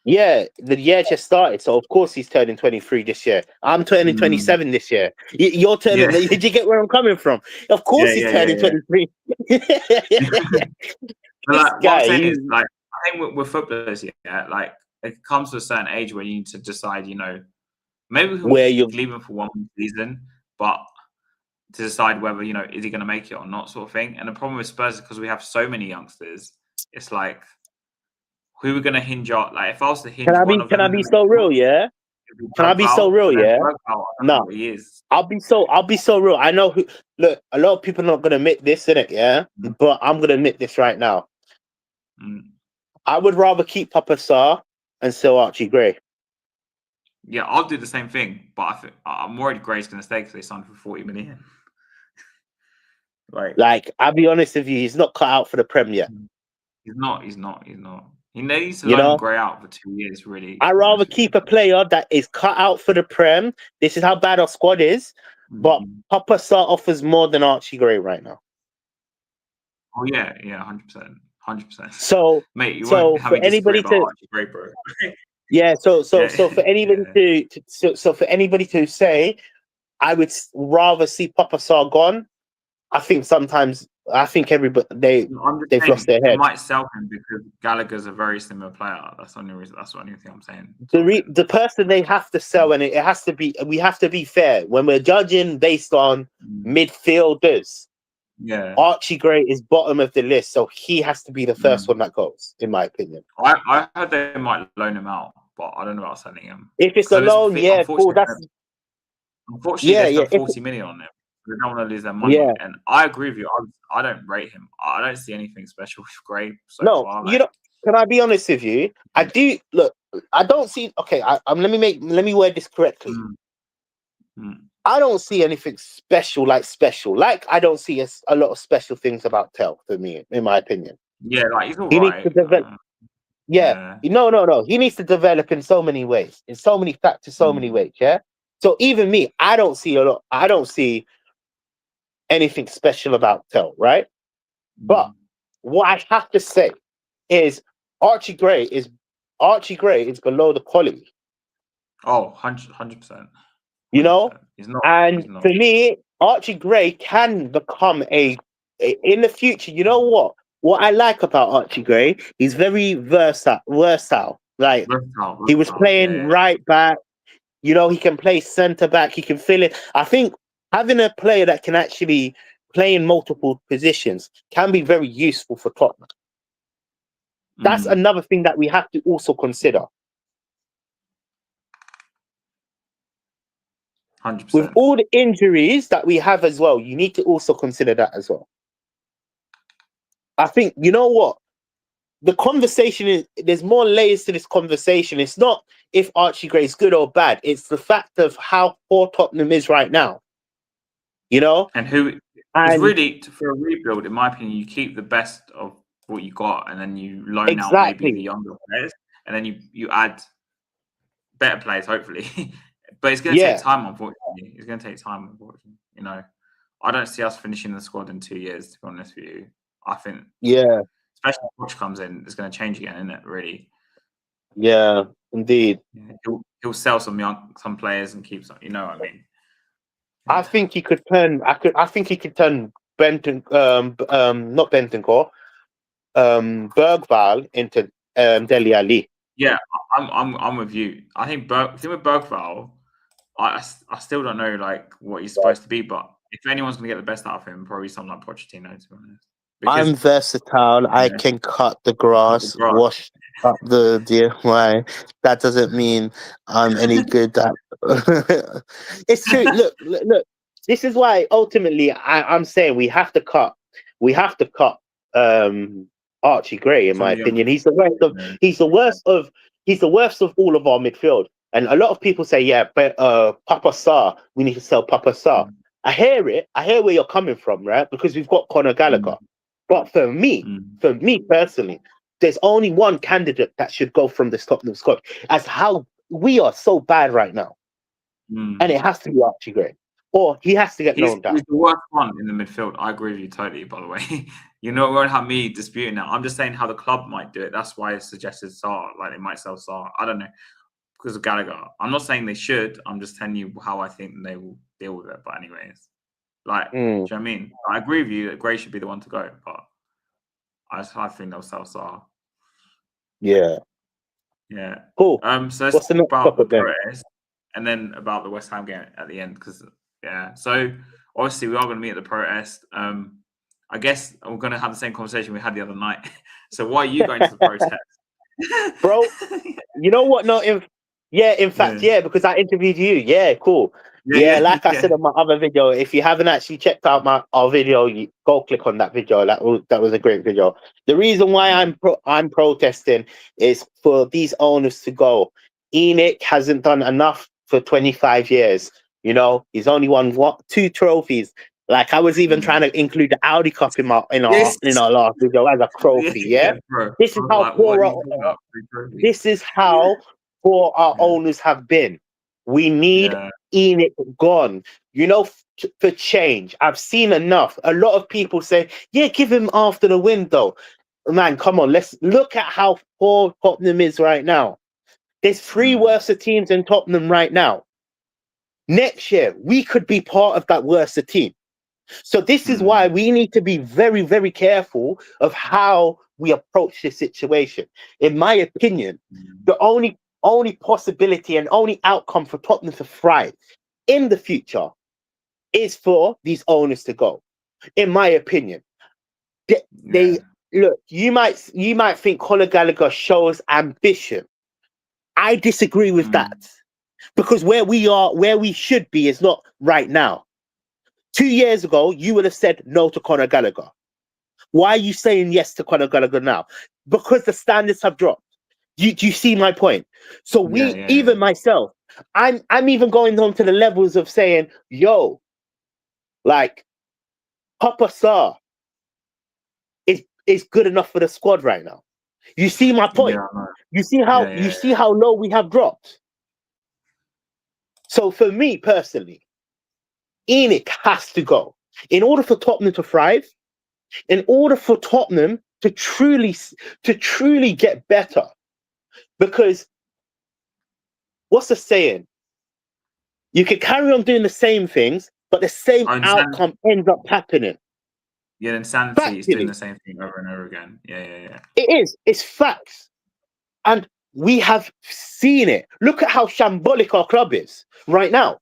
Yeah, the year just started, so of course he's turning 23 this year. I'm turning 27 this year. You're turning. Did you get where I'm coming from? Of course he's turning 23. this guy. Is, like, I think with footballers, yeah, like it comes to a certain age where you need to decide, you know, maybe where you're leaving for one season, but to decide whether, you know, is he going to make it or not, sort of thing. And the problem with Spurs is because we have so many youngsters, it's like, who are we going to hinge on? Like, if I was to hinge one of them, can I be so real? Yeah. Can I be so real? Yeah. No, he is. I'll be so real. I know who. Look, a lot of people are not gonna admit this, innit? Yeah, but I'm gonna admit this right now. I would rather keep Papa Sarr and sell Archie Gray. Yeah, I'll do the same thing, but I'm worried Gray's gonna stay because they signed for 40 million. Like, I'll be honest with you, he's not cut out for the Prem yet. He's not. He needs to loan Gray out for 2 years, really. I'd rather keep a player that is cut out for the Prem. This is how bad our squad is. But Papa Sarr offers more than Archie Gray right now. Oh, yeah, 100%. So, mate, you so won't have for anybody to Archie Gray, bro. yeah, so for anybody for anybody to say, I would rather see Papa Sarr gone. I think everybody they've lost their head. They might sell him because Gallagher's a very similar player. That's the only reason. That's the only thing I'm saying. The person they have to sell, and it has to be. We have to be fair when we're judging based on midfielders. Yeah, Archie Gray is bottom of the list, so he has to be the first one that goes, in my opinion. I heard they might loan him out, but I don't know about selling him. If it's a loan, yeah, cool. Unfortunately, there's 40 million on him. They don't want to lose their money. Yeah. And I agree with you. I don't rate him. I don't see anything special with Gray so far. You know, can I be honest with you? I do look. I don't see. Okay, let me word this correctly. I don't see anything special. Like I don't see a lot of special things about Tel for me, in my opinion. Yeah, like he's all he right. Needs to develop. No. He needs to develop in so many ways, in so many factors, so many ways. Yeah. So even me, I don't see a lot. I don't see anything special about Tel, right? But what I have to say is Archie Gray is below the quality. Oh, 100%. You know? He's not, for me, Archie Gray can become in the future. You know what? What I like about Archie Gray, he's very versatile. Like he was playing right back. You know, he can play centre back. He can fill it. I think having a player that can actually play in multiple positions can be very useful for Tottenham. That's another thing that we have to also consider. 100%. With all the injuries that we have as well, you need to also consider that as well. I think, you know what? The conversation is, there's more layers to this conversation. It's not if Archie Gray is good or bad. It's the fact of how poor Tottenham is right now. You know? And it's really, for a rebuild, in my opinion, you keep the best of what you got and then you loan out maybe the younger players and then you add better players, hopefully. But it's going to take time, unfortunately. It's going to take time, unfortunately. You know, I don't see us finishing the squad in 2 years, to be honest with you. I think, especially if Poch comes in, it's going to change again, isn't it? Really? Yeah, indeed. Yeah, he'll sell some players and keep some. You know what I mean? I think he could turn. I think he could turn not Bentancur, Bergvall into Dele Alli. Yeah, I'm with you. I think with Bergvall, I still don't know like what he's supposed to be, but if anyone's going to get the best out of him, probably someone like Pochettino, to be honest. Because, I'm versatile. I can cut the grass, wash up the DIY. That doesn't mean I'm any good at. It's true. Look. This is why ultimately I'm saying we have to cut. Archie Gray, in my opinion. He's the worst of all of our midfield. And a lot of people say, but Papa Sarr, we need to sell Papa Sarr. I hear it. I hear where you're coming from, right? Because we've got Conor Gallagher. But for me personally, there's only one candidate that should go from this Tottenham squad. As how we are so bad right now. And it has to be Archie Gray. Or he has to get loaned out. He's the worst one in the midfield. I agree with you totally, by the way. You know, won't have me disputing that. I'm just saying how the club might do it. That's why I suggested Sarr. Like, they might sell Sarr. I don't know. Because of Gallagher. I'm not saying they should. I'm just telling you how I think they will deal with it. But anyways. Like, do you know what I mean? I agree with you that Gray should be the one to go. But I think they'll sell Salah. Yeah. Yeah. Cool. So let's talk about the protest and then about the West Ham game at the end, because so obviously we are going to meet at the protest. I guess we're going to have the same conversation we had the other night. So why are you going to the protest? Bro, you know what? No, in fact, because I interviewed you. Yeah, cool. I said on my other video, if you haven't actually checked out our video, you go click on that video. That was a great video. The reason why I'm protesting is for these owners to go. ENIC hasn't done enough for 25 years. You know, he's only won 2 trophies. Like, I was even trying to include the Audi Cup in our last video as a trophy. This is how this is how poor our owners have been. We need ENIC gone. You know, for change. I've seen enough. A lot of people say, give him after the window. Man, come on, let's look at how poor Tottenham is right now. There's 3 worse teams in Tottenham right now. Next year, we could be part of that worse team. So this is why we need to be very, very careful of how we approach this situation. In my opinion, the only possibility and only outcome for Tottenham to thrive in the future is for these owners to go. In my opinion, they look. You might think Conor Gallagher shows ambition. I disagree with that, because where we should be is not right now. 2 years ago, you would have said no to Conor Gallagher. Why are you saying yes to Conor Gallagher now? Because the standards have dropped. Do you see my point? So even myself, I'm even going on to the levels of saying, like, Papa Sarr is good enough for the squad right now. You see my point? You see how low we have dropped. So for me personally, ENIC has to go. In order for Tottenham to thrive, in order for Tottenham to truly get better, because what's the saying? You can carry on doing the same things, but the same outcome ends up happening. Yeah, insanity is doing the same thing over and over again. Yeah. It is. It's facts. And we have seen it. Look at how shambolic our club is right now.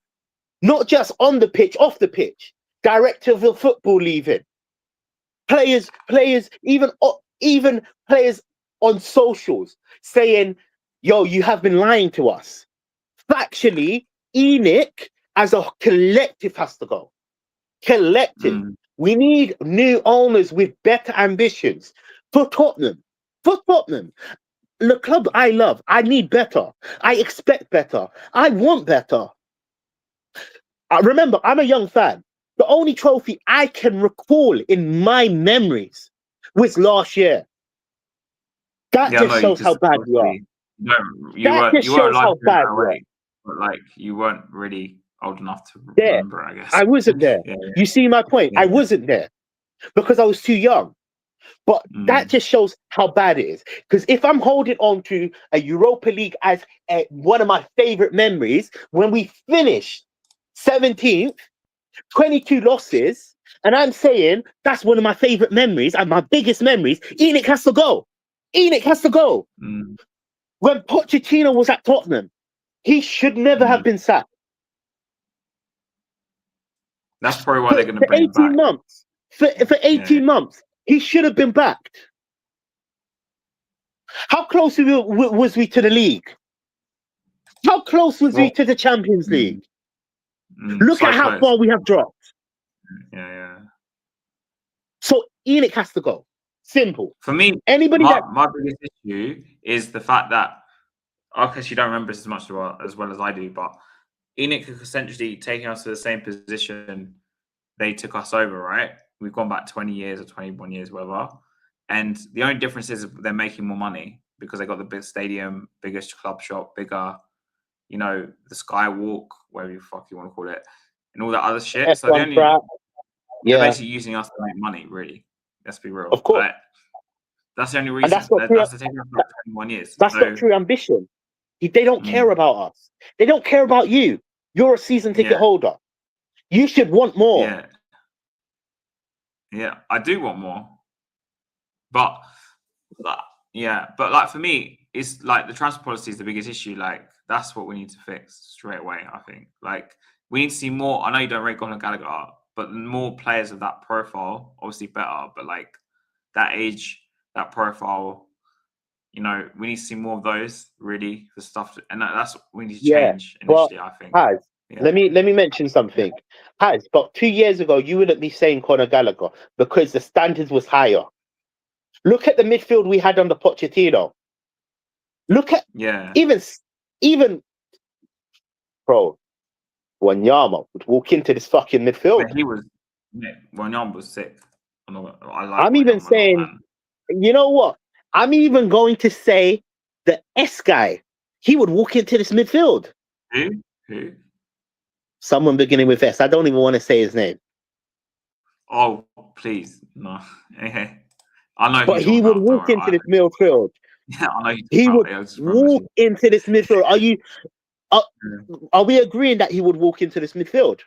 Not just on the pitch, off the pitch. Director of the football leaving. Players, even players on socials saying, you have been lying to us. Factually, ENIC as a collective has to go. Collective. We need new owners with better ambitions for Tottenham. The club I love, I need better. I expect better. I want better. Remember, I'm a young fan. The only trophy I can recall in my memories was last year. That just shows how bad we are. You weren't how bad we are. But like, you weren't really old enough to remember, I guess. I wasn't there. You see my point? I wasn't there because I was too young. But that just shows how bad it is. Because if I'm holding on to a Europa League as one of my favorite memories, when we finished 17th, 22 losses, and I'm saying that's one of my favorite memories and my biggest memories, ENIC has to go. ENIC has to go. When Pochettino was at Tottenham, he should never have been sacked. That's probably why they're going to bring 18 him back. Months. For 18 months, he should have been backed. How close was we to the league? How close was we to the Champions League? Look at how far we have dropped. Yeah. So ENIC has to go. Simple. For me, my biggest issue is the fact that, because you don't remember this as much as well as I do, but ENIC is essentially taking us to the same position they took us over, right? We've gone back 20 years or 21 years, whatever. And the only difference is they're making more money because they got the big stadium, biggest club shop, bigger, the Skywalk, whatever the fuck you want to call it, and all that other shit. So they're basically using us to make money, really. Let's be real. Of course. But that's the only reason. That's the taking us for 21 years. That's not true ambition. They don't care about us. They don't care about you. You're a season ticket holder. You should want more. Yeah, I do want more. But yeah, but like for me, it's like the transfer policy is the biggest issue. Like that's what we need to fix straight away. I think like we need to see more. I know you don't rate Conor Gallagher, but more players of that profile, obviously better. But like that age, that profile, you know, we need to see more of those really the stuff, and that's what we need to change initially. I think. Let me mention something. But 2 years ago, you wouldn't be saying Conor Gallagher because the standards was higher. Look at the midfield we had under Pochettino. Look at even bro, Wanyama would walk into this fucking midfield. Wanyama was sick. I'm even saying, you know what? I'm even going to say the S guy. He would walk into this midfield. Who? Someone beginning with S. I don't even want to say his name. Oh, please. No. I know. But he would walk into this midfield. Yeah, I know. He would walk into this midfield. Are we agreeing that he would walk into this midfield?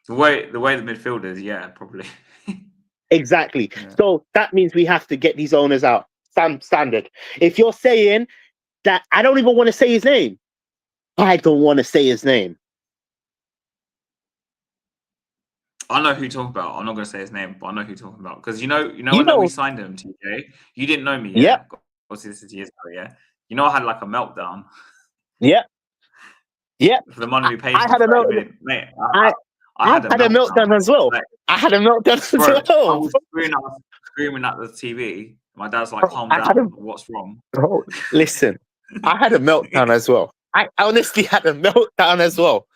The way the midfield is, yeah, probably. Exactly. Yeah. So that means we have to get these owners out. Standard. If you're saying that, I don't even want to say his name. I don't want to say his name. I know who you're talking about. I'm not going to say his name, but I know who you're talking about. Because you know when we signed him, TJ, you didn't know me. Yeah. Obviously, this is years ago. Yeah. You know, I had like a meltdown. Yeah. Yeah. For the money we paid. I had a meltdown. Mate, I had a meltdown as well. Like, I had a meltdown as well. I was screaming at the TV. My dad's like, calm down. What's wrong? Bro, listen, I had a meltdown as well. I honestly had a meltdown as well.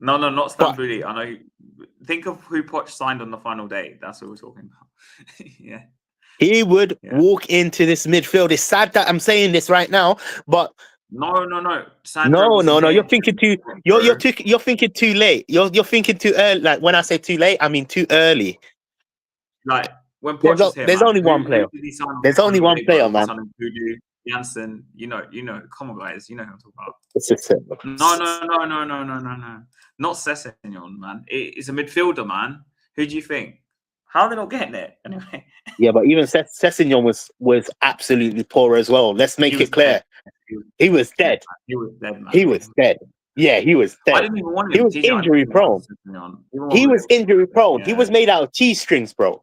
No, not Stambouli. I know. Think of who Poch signed on the final day. That's what we're talking about. Yeah. He would walk into this midfield. It's sad that I'm saying this right now, but no. Sandro no. You're thinking too. You're thinking too late. You're thinking too early. Like when I say too late, I mean too early. Like when Poch was here, there's only one player. There's only one player, man. Janssen, you know, come on, guys, you know who I'm talking about. It's a No. Not Sessegnon, man. It's a midfielder, man. Who do you think? How are they not getting it? Anyway. Yeah, but even Sessegnon was absolutely poor as well. Let's make it clear. He was dead. He was dead, man. He was dead. Yeah, he was dead. I didn't even want him. He was injury prone. He was injury prone. He was made out of cheese strings, bro.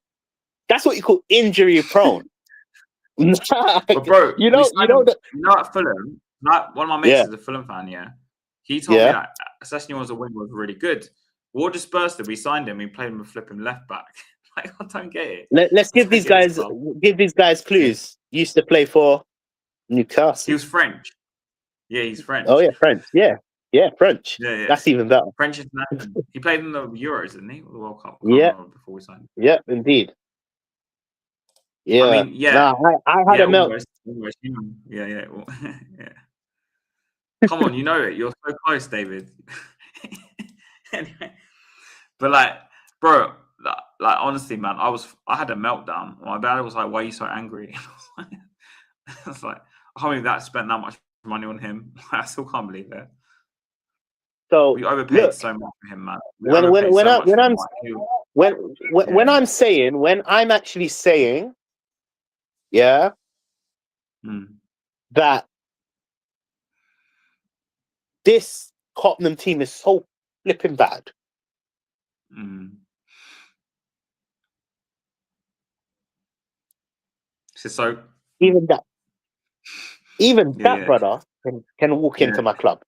That's what you call injury prone. But bro, you know at Fulham, like one of my mates is a Fulham fan, yeah. He told me that Sessegnon as a wing was really good. What did Spurs do? We signed him, we played him with flipping left back. Like, I don't get it. Let's give these guys clues. He used to play for Newcastle. He was French. Yeah, he's French. Oh yeah, French. Yeah, French. Yeah. That's even better. French international. He played in the Euros, didn't he? The World Cup. Before we signed him. Yeah, indeed. Yeah. I mean, yeah. Nah, I had a melt. Yeah. Come on, you know it. You're so close, David. Anyway, but like, bro, like honestly, man, I had a meltdown. My dad was like, "Why are you so angry?" I was like, I can't believe that I spent that much money on him. I still can't believe it. So we overpaid so much for him, man. When I'm actually saying, that this Tottenham team is so flipping bad. So even that brother can walk into my club.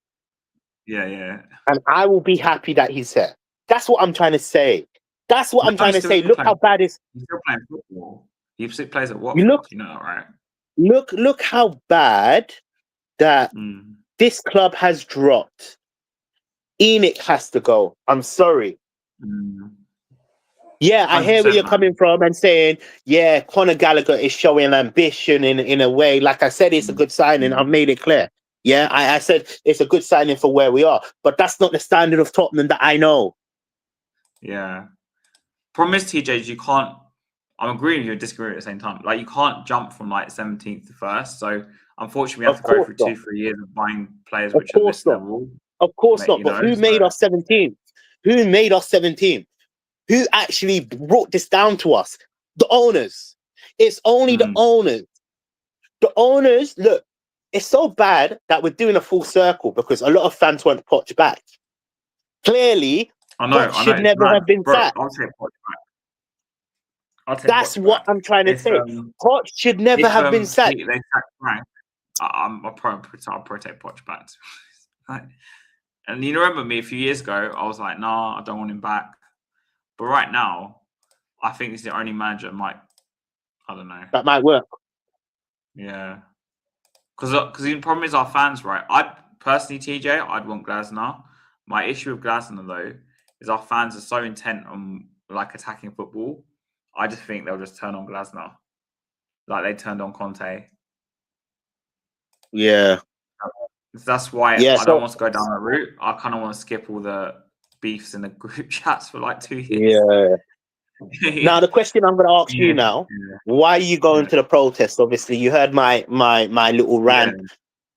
Yeah. And I will be happy that he's here. That's what I'm trying to say. Look how bad he's still playing football. He plays at Watford, you know, right? Look how bad that this club has dropped. ENIC has to go. I'm sorry. Yeah, I hear where you're coming from and saying, yeah, Conor Gallagher is showing ambition in a way. Like I said, it's a good signing. I've made it clear. Yeah, I said it's a good signing for where we are. But that's not the standard of Tottenham that I know. Yeah. Problem is, TJ, you can't, I'm agreeing with you and disagreeing at the same time. Like, you can't jump from like 17th to 1st. So, unfortunately, we have to go through 2-3 years of buying players which are this level. Of course not. But who made us 17th? Who made us 17th? who actually brought this down to us? The owners. It's only the owners. The owners, look, it's so bad that we're doing a full circle because a lot of fans want Poch back. Clearly, Poch should never have been sacked. I'll take Poch back. That's what I'm trying to say. Poch should never have been sacked. They sacked Frank. I'll probably take Poch back. Right. And you remember me a few years ago, I was like, nah, I don't want him back. But right now, I think he's the only manager that I don't know. That might work. Yeah. Because the problem is our fans, right? I'd personally, TJ, I'd want Glasner. My issue with Glasner, though, is our fans are so intent on like attacking football. I just think they'll just turn on Glasner. Like they turned on Conte. Yeah. That's why I don't want to go down that route. I kind of want to skip all the beefs in the group chats for like 2 years. Yeah. Now the question I'm going to ask you now: why are you going to the protest? Obviously, you heard my little rant.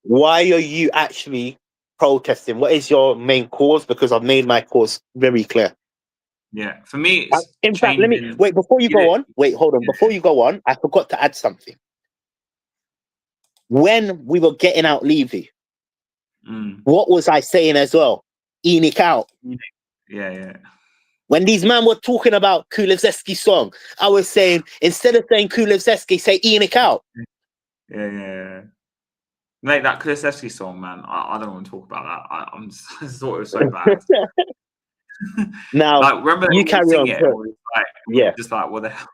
Why are you actually protesting? What is your main cause? Because I've made my cause very clear. Yeah, for me, it's in fact, let me wait before you go on. Wait, hold on. Before you go on, I forgot to add something. When we were getting out Levy, what was I saying as well? ENIC out. Yeah. When these men were talking about Kulusevski's song, I was saying, instead of saying Kulusevski, say ENIC out. Yeah. Mate, that Kulusevski song, man, I don't want to talk about that. I thought it was so bad. Now, like, remember you carry on. Just like, what the hell?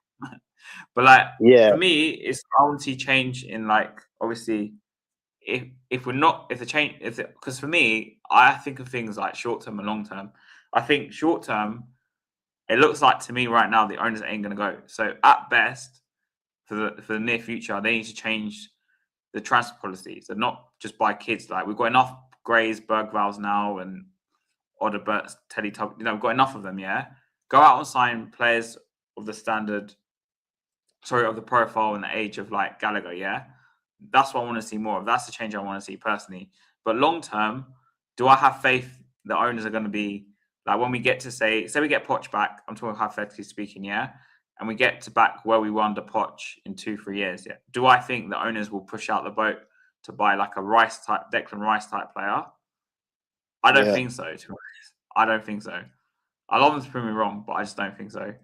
But like, for me, it's I want to see change in like, obviously, because for me, I think of things like short term and long term. I think short term, it looks like to me right now the owners ain't gonna go. So at best, for the near future, they need to change the transfer policies and not just buy kids. Like we've got enough Greys, Bergvals now, and Odeberts, Teddy Tub. We've got enough of them. Yeah, go out and sign players of the standard. Of the profile and the age of like Gallagher. Yeah, that's what I want to see more of. That's the change I want to see personally. But long term, do I have faith the owners are going to be like when we get to say we get Poch back? I'm talking hypothetically speaking, yeah, and we get to back where we were under Poch in 2-3 years. Yeah, do I think the owners will push out the boat to buy like a Declan Rice type player? I don't think so. To be honest. I don't think so. I love them to prove me wrong, but I just don't think so.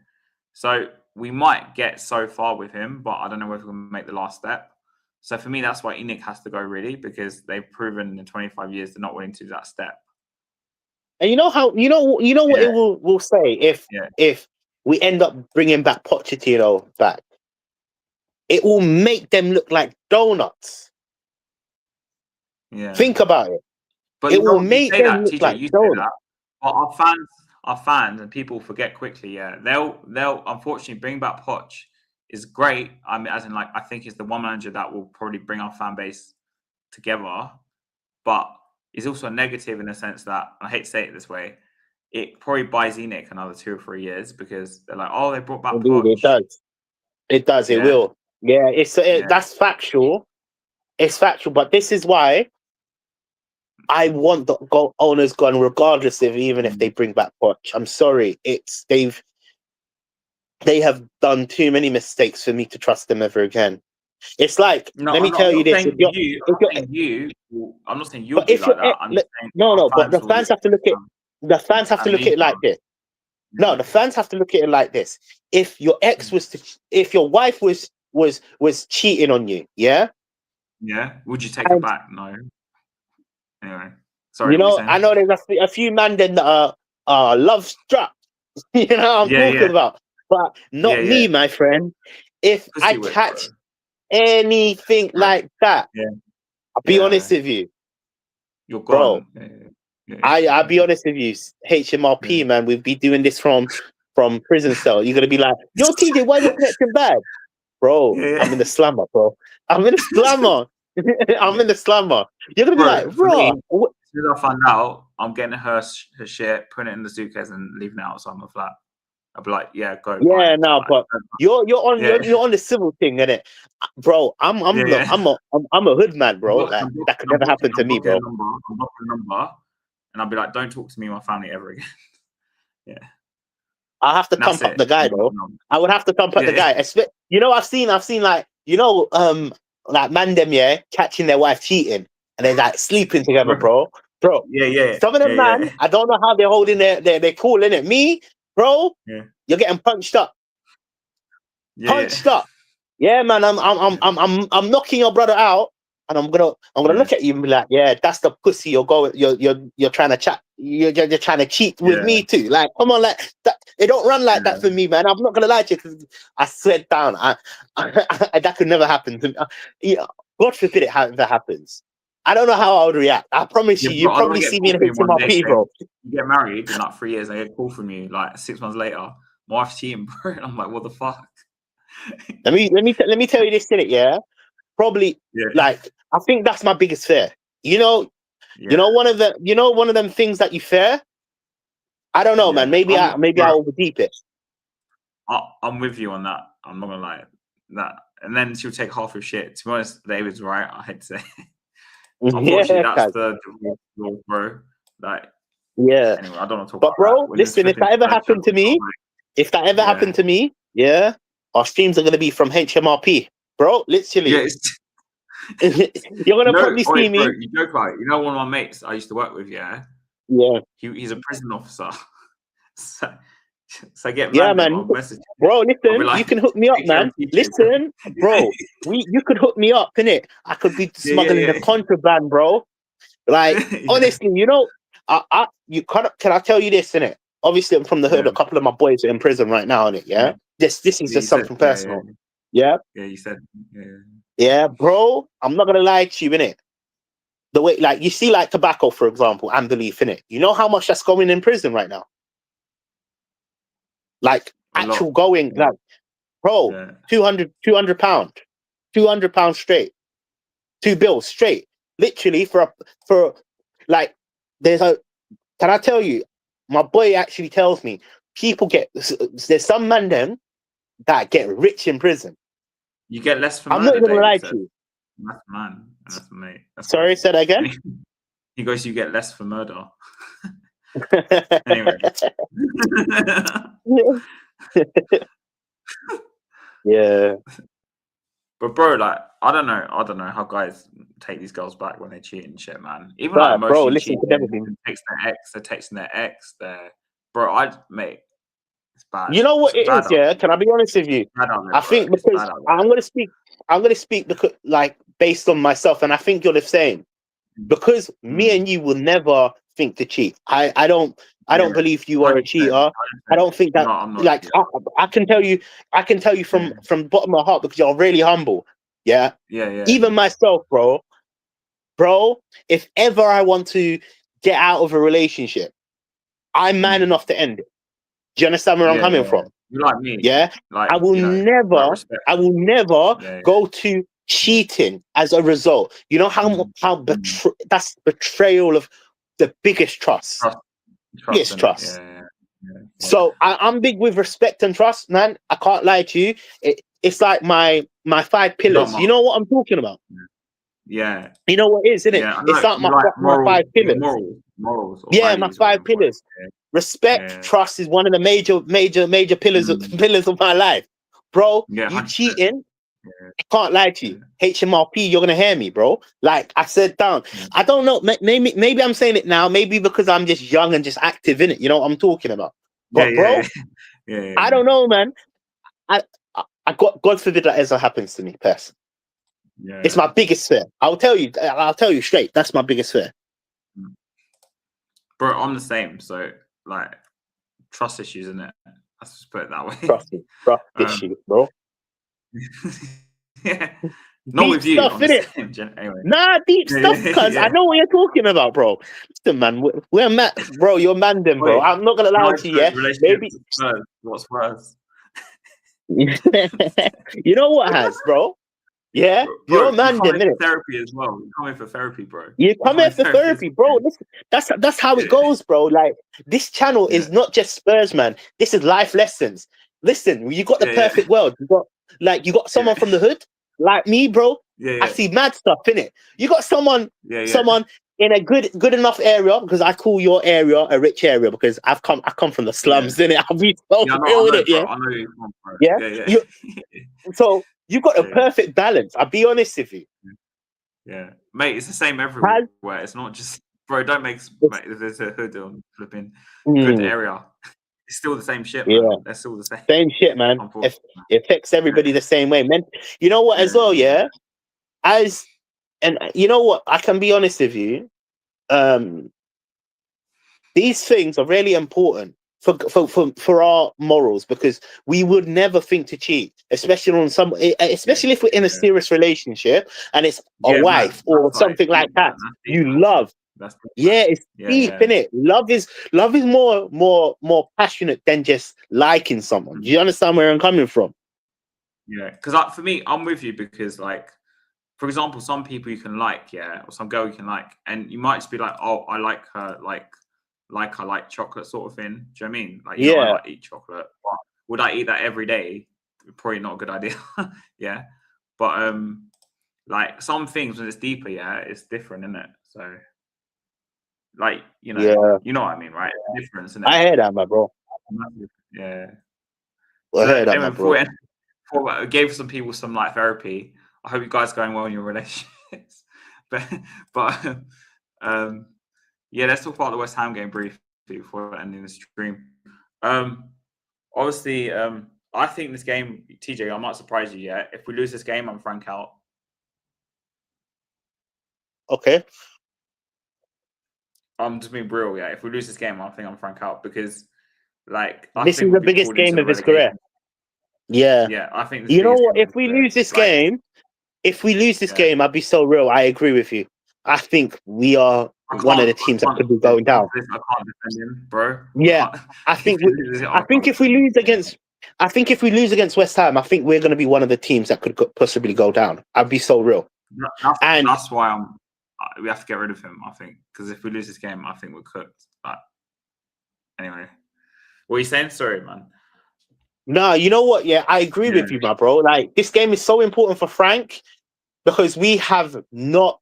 So we might get so far with him, but I don't know whether we're going to make the last step. So for me, that's why ENIC has to go really, because they've proven in 25 years they're not willing to do that step. And you know what it will say if we end up bringing back Pochettino back, it will make them look like donuts. Yeah, think about it. But it will make them look like donuts. But our fans and people forget quickly. Yeah, they'll unfortunately bring back Poch is great. I mean, as in like I think he's the one manager that will probably bring our fan base together, but it's also a negative in the sense that, and I hate to say it this way, it probably buys ENIC another 2 or 3 years because they're like, oh, they brought back Poch. It does. It will. Yeah, that's factual. It's factual, but this is why I want the owners gone, regardless of even if they bring back Poch. I'm sorry, they have done too many mistakes for me to trust them ever again. It's like, let me tell you this. I'm not saying you'll be like that. But the fans have to look at it like this. No, the fans have to look at it like this. If your if your wife was cheating on you, yeah, would you take it back? No. Anyway, sorry. I know there's a few men then that are love struck. You know what I'm talking about, but not me, my friend. If I catch anything like that, I'll be honest with you. You're gone. Bro. I'll be honest with you, HMRP man, we'll be doing this from prison cell. You're gonna be like, yo, TJ, why you connecting bad? Bro, I'm in the slammer, bro. I'm in the slammer. I'm in the slammer. You're gonna be like, bro. As soon as I find out, I'm getting her shit, putting it in the suitcase and leaving it outside my flat. I'll be like, yeah, go. Yeah, no, but you're on the civil thing, innit? Bro, I'm a hood man, bro. That could never happen to me, bro. I'm blocking the number, and I'll be like, don't talk to me and my family ever again. I have to thump up the guy though. I would have to thump up the guy. You know, I've seen like, you know, like man them, yeah, catching their wife cheating and they're like sleeping together, bro. Yeah. Some of them, man, I don't know how they're holding their cool, innit? Me, bro, you're getting punched up. Punched up. Yeah, man, I'm knocking your brother out, and I'm gonna look at you and be like, yeah, that's the pussy you're trying to chat. You're trying to cheat with me too. Like, come on, like that. It don't run like that for me, man. I'm not gonna lie to you because I swear down, I that could never happen to me. Yeah, God forbid it ever happens. I don't know how I would react. I promise you probably see me in HMRP, bro. You get married in like 3 years, and I get a call from you like 6 months later. My wife's cheating, bro. And I'm like, what the fuck? Let me tell you this, innit? Yeah, probably. Like, I think that's my biggest fear. You know, one of them things that you fear. I don't know, man. Maybe I overdeep it. I'm with you on that. I'm not gonna lie. That, and then she'll take half your shit. To be honest, David's right. I hate to say. Unfortunately, that's the rule, bro. Like, anyway, I don't want to talk. But bro, listen, if that ever happened to me, happened to me, our streams are gonna be from HMRP, bro. Literally, you're gonna probably see me. Bro, you joke about it. You know, one of my mates I used to work with, he's a prison officer. So I get man. Bro, listen, like, you can hook me up, man. Listen, bro, you could hook me up, innit? I could be smuggling the contraband, bro. Like, honestly, you know, can I tell you this, innit? Obviously, I'm from the hood. A couple of my boys are in prison right now, innit? Yeah. This is just something personal. Yeah, you said. Yeah, bro. I'm not gonna lie to you, innit? The way, like, you see, like tobacco, for example, and belief, innit? You know how much that's going in prison right now? Like, actual going, like, bro, 200 pounds, 200 pounds straight, 2 bills straight, literally for like, can I tell you, my boy actually tells me there's some man then that get rich in prison. You get less for murder. I'm not gonna lie to you. That's man. That's mate. Sorry, say that again. He goes, you get less for murder. Anyway. Yeah. But bro, like, I don't know how guys take these girls back when they cheat and shit, man. Even bro, listen to everything. They're texting their ex, bro, mate, it's bad. You know what it is, yeah? Can I be honest with you? I think because I'm gonna speak because, like, based on myself, and I think you're the same. Because me and you will never think to cheat. I don't believe you are a cheater. I don't think that. No, like, I can tell you from the bottom of my heart, because you're really humble. Yeah. Even myself, bro. If ever I want to get out of a relationship, I'm man enough to end it. Do you understand where I'm coming from? You like me. Yeah. Like, I will never go to cheating as a result. You know how that's betrayal of the biggest trust. Biggest trust. So I'm big with respect and trust, man. I can't lie to you. It's like my 5 pillars. You know what I'm talking about? Yeah. You know what it is, isn't it? It's like my 5 pillars. Morals. Yeah, my 5 pillars. Respect, trust is one of the major pillars of my life, bro. You cheating? I can't lie to you. HMRP, you're gonna hear me, bro. Like I said down. I don't know. Maybe I'm saying it now. Maybe because I'm just young and just active in it. You know what I'm talking about? But bro, I don't know, man. I got, God forbid that ever happens to me, person. It's my biggest fear. I'll tell you straight. That's my biggest fear. Bro, I'm the same. So, like, trust issues, isn't it? Let's just put it that way. Trust issues, bro. Not with you. Stuff, anyway. Nah, deep stuff, cuz I know what you're talking about, bro. Listen, man, we're man, bro. You're man, then, bro. I'm not gonna lie to you. Yeah, maybe. What's worse? You know what has, bro? Yeah, bro, you're a man, then, innit? Therapy as well. You come in for therapy, bro. You come in for therapy, bro. Listen, that's how it goes, bro. Like, this channel is not just Spurs, man. This is life lessons. Listen, you got the perfect world. You got someone from the hood, like me, bro. I see mad stuff in it. You got someone in a good enough area, because I call your area a rich area because I come from the slums, innit? I'll be so real with it, yeah. I know you from, bro. Yeah, yeah. So you got a perfect balance. I'll be honest with you. Yeah, mate, it's the same everywhere. It's not just, bro. Don't make mate, there's a hood on flipping good area. It's still the same shit, man. They're still the same. Same shit, man. It affects everybody the same way, man. You know what, as well, yeah. And you know what, I can be honest with you. These things are really important for our morals, because we would never think to cheat, especially if we're in a serious relationship and it's a wife or something like that you love. It's deep, innit? Love is more passionate than just liking someone. Do you understand where I'm coming from? Yeah, because for me, I'm with you, because like, for example, some people you can like, or some girl you can like, and you might just be like, oh, I like her, like I like chocolate, sort of thing. Do you know what I mean? Like, you know, I like eat chocolate. But would I eat that every day? Probably not a good idea. Yeah, but like some things when it's deeper, it's different, isn't it? So, like, you know, you know what I mean, right? It's a difference, isn't it? I heard that, my bro. Yeah. Well, I heard that, my bro. Before I gave some people some like therapy. I hope you guys are going well in your relationships. but yeah, let's talk about the West Ham game briefly before ending the stream. Obviously, I think this game, TJ, I might surprise you. Yeah, if we lose this game, I'm Frank out. Okay. I'm just being real. Yeah, if we lose this game, I think I'm Frank out, because like this is the biggest game of his career. Yeah, I think. You know what? If we lose this game, I'd be so real. I agree with you. I think we are one of the teams that could be going down. I can't defend him, bro. Yeah, I think if we lose against West Ham, I think we're going to be one of the teams that could possibly go down. I'd be so real. That's why we have to get rid of him, I think, because if we lose this game, I think we're cooked. But anyway, what are you saying? Sorry, man. No, you know what? Yeah, I agree with you, my bro. Like, this game is so important for Frank, because we have not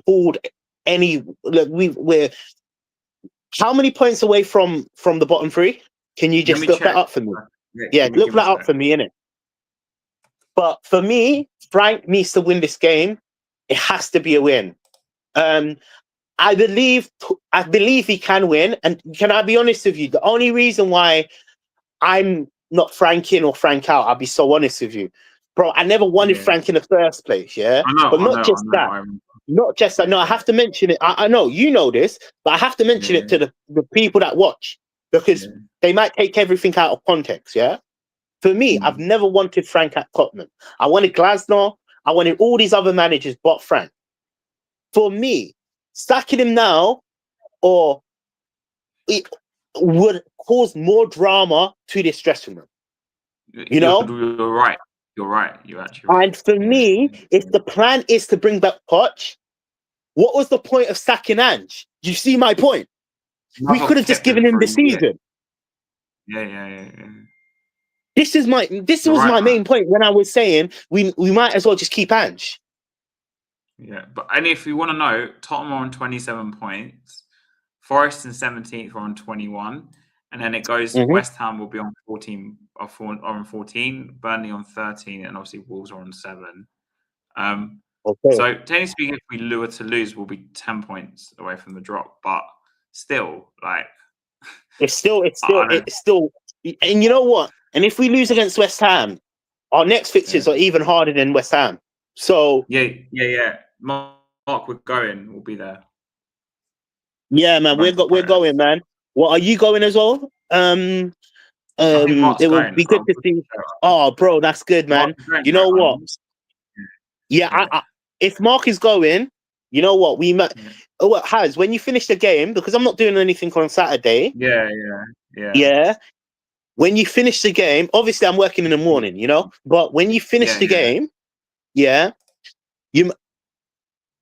pulled any. Look, we're how many points away from the bottom three? Can you just look that up for me? Yeah, look that up for me, innit? But for me, Frank needs to win this game. It has to be a win. I believe he can win. And can I be honest with you? The only reason why I'm not Frank in or Frank out, I'll be so honest with you, bro. I never wanted Frank in the first place, Not just that. No, I have to mention it. I know you know this, but I have to mention it to the people that watch, because they might take everything out of context. Yeah, for me, I've never wanted Frank at Tottenham. I wanted Glasner. I wanted all these other managers, but Frank. For me, sacking him now, or it would cause more drama to this dressing room. You know? You're right. You're actually right. And for me, if the plan is to bring back Poch, what was the point of sacking Ange? You see my point? We could have just given him the season. Yeah. This was my main point when I was saying we might as well just keep Ange. Yeah, and if you want to know, Tottenham are on 27 points, Forest in 17th are on 21, and then it goes. West Ham will be on 14, Burnley on 13, and obviously Wolves are on 7. So technically speaking, if we lure to lose, we'll be 10 points away from the drop. But still, like, it's still. And you know what? And if we lose against West Ham, our next fixtures are even harder than West Ham. So yeah. Mark, we're going. We'll be there. Yeah, man, we're going, man. What, are you going as well? It would be good to see. Oh, bro, that's good, man. You know what? Yeah, if Mark is going, you know what? We might. Oh, Haz, when you finish the game, because I'm not doing anything on Saturday. Yeah. When you finish the game, obviously I'm working in the morning, you know. But when you finish the game,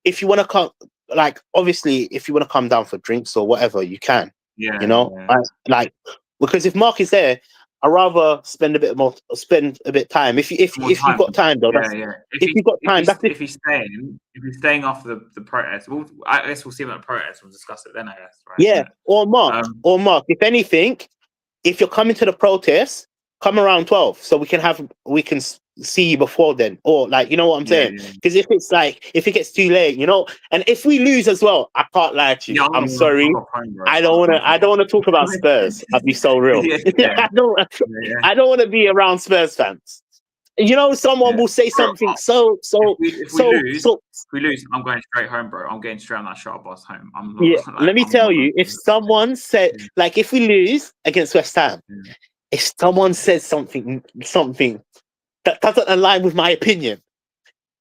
if you want to come, like, obviously, if you want to come down for drinks or whatever, you can. You know, like, because if Mark is there, I rather spend a bit time. If you've got time though, if you've got time, if he's staying off the protest, I guess we'll see about the protest. We'll discuss it then, I guess. Right? Yeah, or Mark. If anything, if you're coming to the protest, come around 12 so we can see you before then, or like, you know what I'm saying? Because if it gets too late, and if we lose as well, I can't lie to you. I'm sorry. I don't want to talk about Spurs. I'll be so real. I don't want to be around Spurs fans. Someone will say something. If we lose, I'm going straight home, bro. I'm getting straight on that shuttle bus home. Let me tell you, if someone said, like, if we lose against West Ham, if someone says something that doesn't align with my opinion,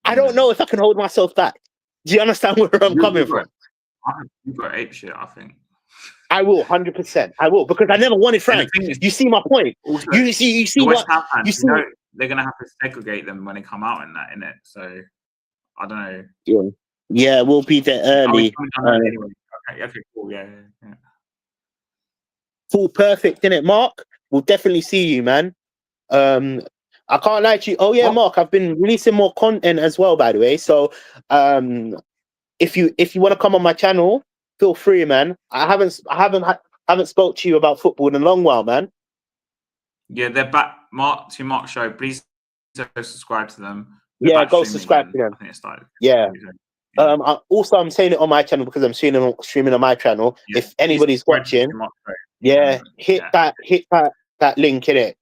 I don't know if I can hold myself back. Do you understand where I'm coming from? You've got ape shit, I think. I will, 100%. I will, because I never wanted Frank. You see my point. Also, you see what you see. They're gonna have to segregate them when they come out in it. So I don't know. Yeah, we'll be there early. Anyway. Okay, cool. Yeah. Full perfect, innit, Mark? We'll definitely see you, man. I can't lie to you. Oh yeah, Mark, I've been releasing more content as well, by the way. So if you want to come on my channel, feel free, man. I haven't spoke to you about football in a long while, man. Yeah, they're back. Mark's show. Please subscribe to them. Yeah, go subscribe to them. I think it started. Yeah. I'm saying it on my channel because I'm streaming on my channel. Yeah. If anybody's watching, hit that link in it.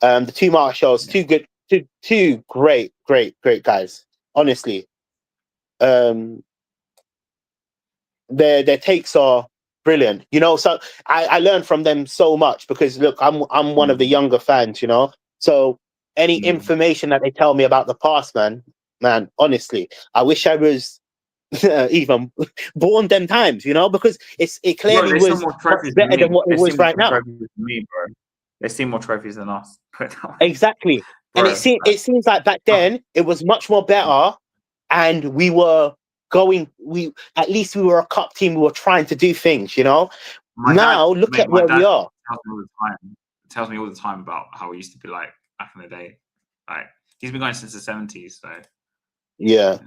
The two Mark shows, two great guys. Honestly, their takes are brilliant. So I learned from them so much because look, I'm one of the younger fans. So any information that they tell me about the past, man, honestly, I wish I was even born them times, because it clearly was better than what it was right now. They see more trophies than us. Exactly. Bro, and it seems like back then it was much more better, and we were at least we were a cup team. We were trying to do things, Now look at where we are. Tells me all the time about how it used to be like back in the day. Like, he's been going since the 70s, so yeah.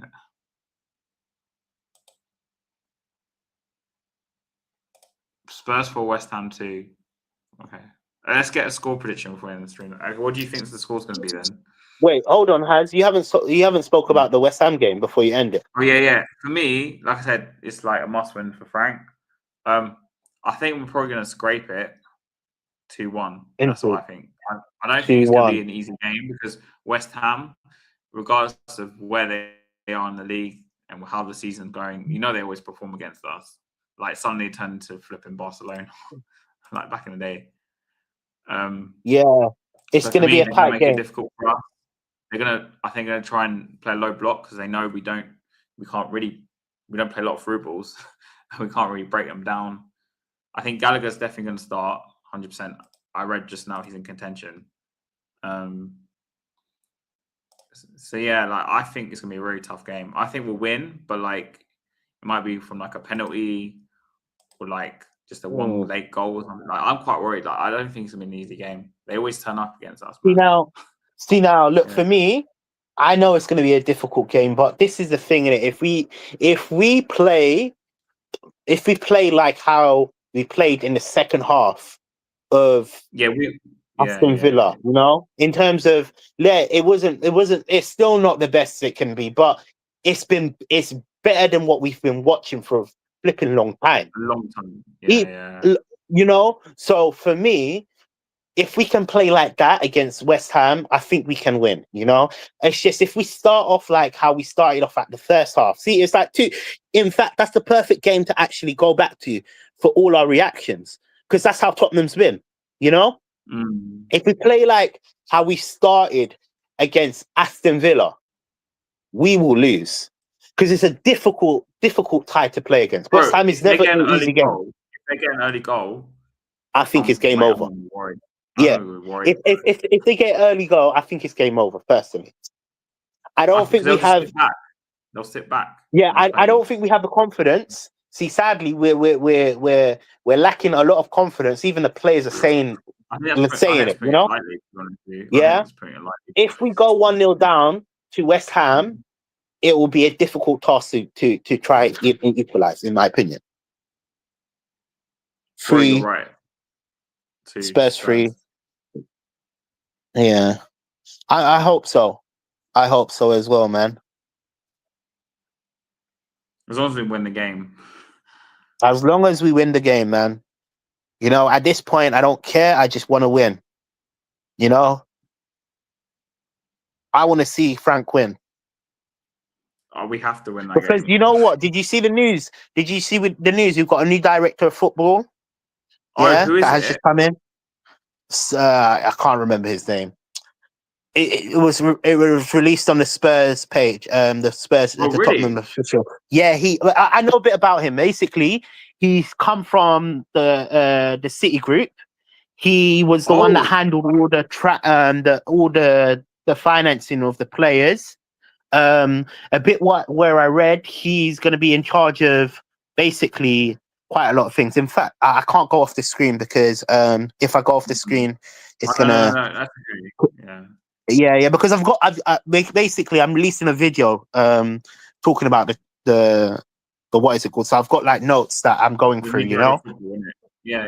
Spurs for West Ham 2. Okay. Let's get a score prediction before we end the stream. What do you think the score's going to be then? Wait, hold on, Hans. You haven't spoke about the West Ham game before you end it. Oh yeah. For me, like I said, it's like a must-win for Frank. I think we're probably going to scrape it 2-1. That's what I think. I don't think it's going to be an easy game because West Ham, regardless of where they are in the league and how the season's going, they always perform against us. Like suddenly turn to flipping Barcelona, like back in the day. It's going to be a tight game. It difficult for us. I think they're going to try and play a low block because they know we don't play a lot of through balls. We can't really break them down. I think Gallagher's definitely going to start 100%. I read just now he's in contention. So yeah, like I think it's going to be a really tough game. I think we'll win, but like it might be from like a penalty or like just a one late goal or something. Like, I'm quite worried. Like, I don't think it's going to be an easy game. They always turn up against us. See now, look, for me, I know it's going to be a difficult game, but this is the thing in it. If we play like how we played in the second half of Aston Villa, in terms of it's still not the best it can be, but it's better than what we've been watching for a flipping long time. A long time. So for me, if we can play like that against West Ham, I think we can win, It's just if we start off like how we started off at the first half. See, it's like in fact, that's the perfect game to actually go back to for all our reactions because that's how Tottenham's been, If we play like how we started against Aston Villa, we will lose because it's a difficult tie to play against. West Ham is never an easy game. If they get an early goal, I think it's game over. Yeah, if they get early goal, I think it's game over. Personally, I don't think we have. They'll sit back. Yeah, I don't think we have the confidence. See, sadly, we're lacking a lot of confidence. Even the players are saying saying it, you know? Yeah. If we go 1-0 down to West Ham, it will be a difficult task to try and equalize, in my opinion. 3, right. Spurs 3. Yeah. I hope so. I hope so as well, man. As long as we win the game. As long as we win the game, man. You know, at this point, I don't care. I just want to win. You know? I want to see Frank win. Oh, we have to win that because game. You know what? Did you see the news? Did you see with the news? You've got a new director of football. Yeah, who is that has just come in. I can't remember his name. It was released on the Spurs page. The Spurs, the really? Tottenham official. Yeah, I know a bit about him. Basically, he's come from the City Group. He was the one that handled all the the financing of the players. A bit where I read, he's going to be in charge of basically quite a lot of things. In fact, I can't go off the screen because if I go off the screen, it's gonna. No, that's okay. Yeah. Yeah, because basically I'm releasing a video talking about the what is it called? So I've got like notes that I'm going through, you know. Yeah.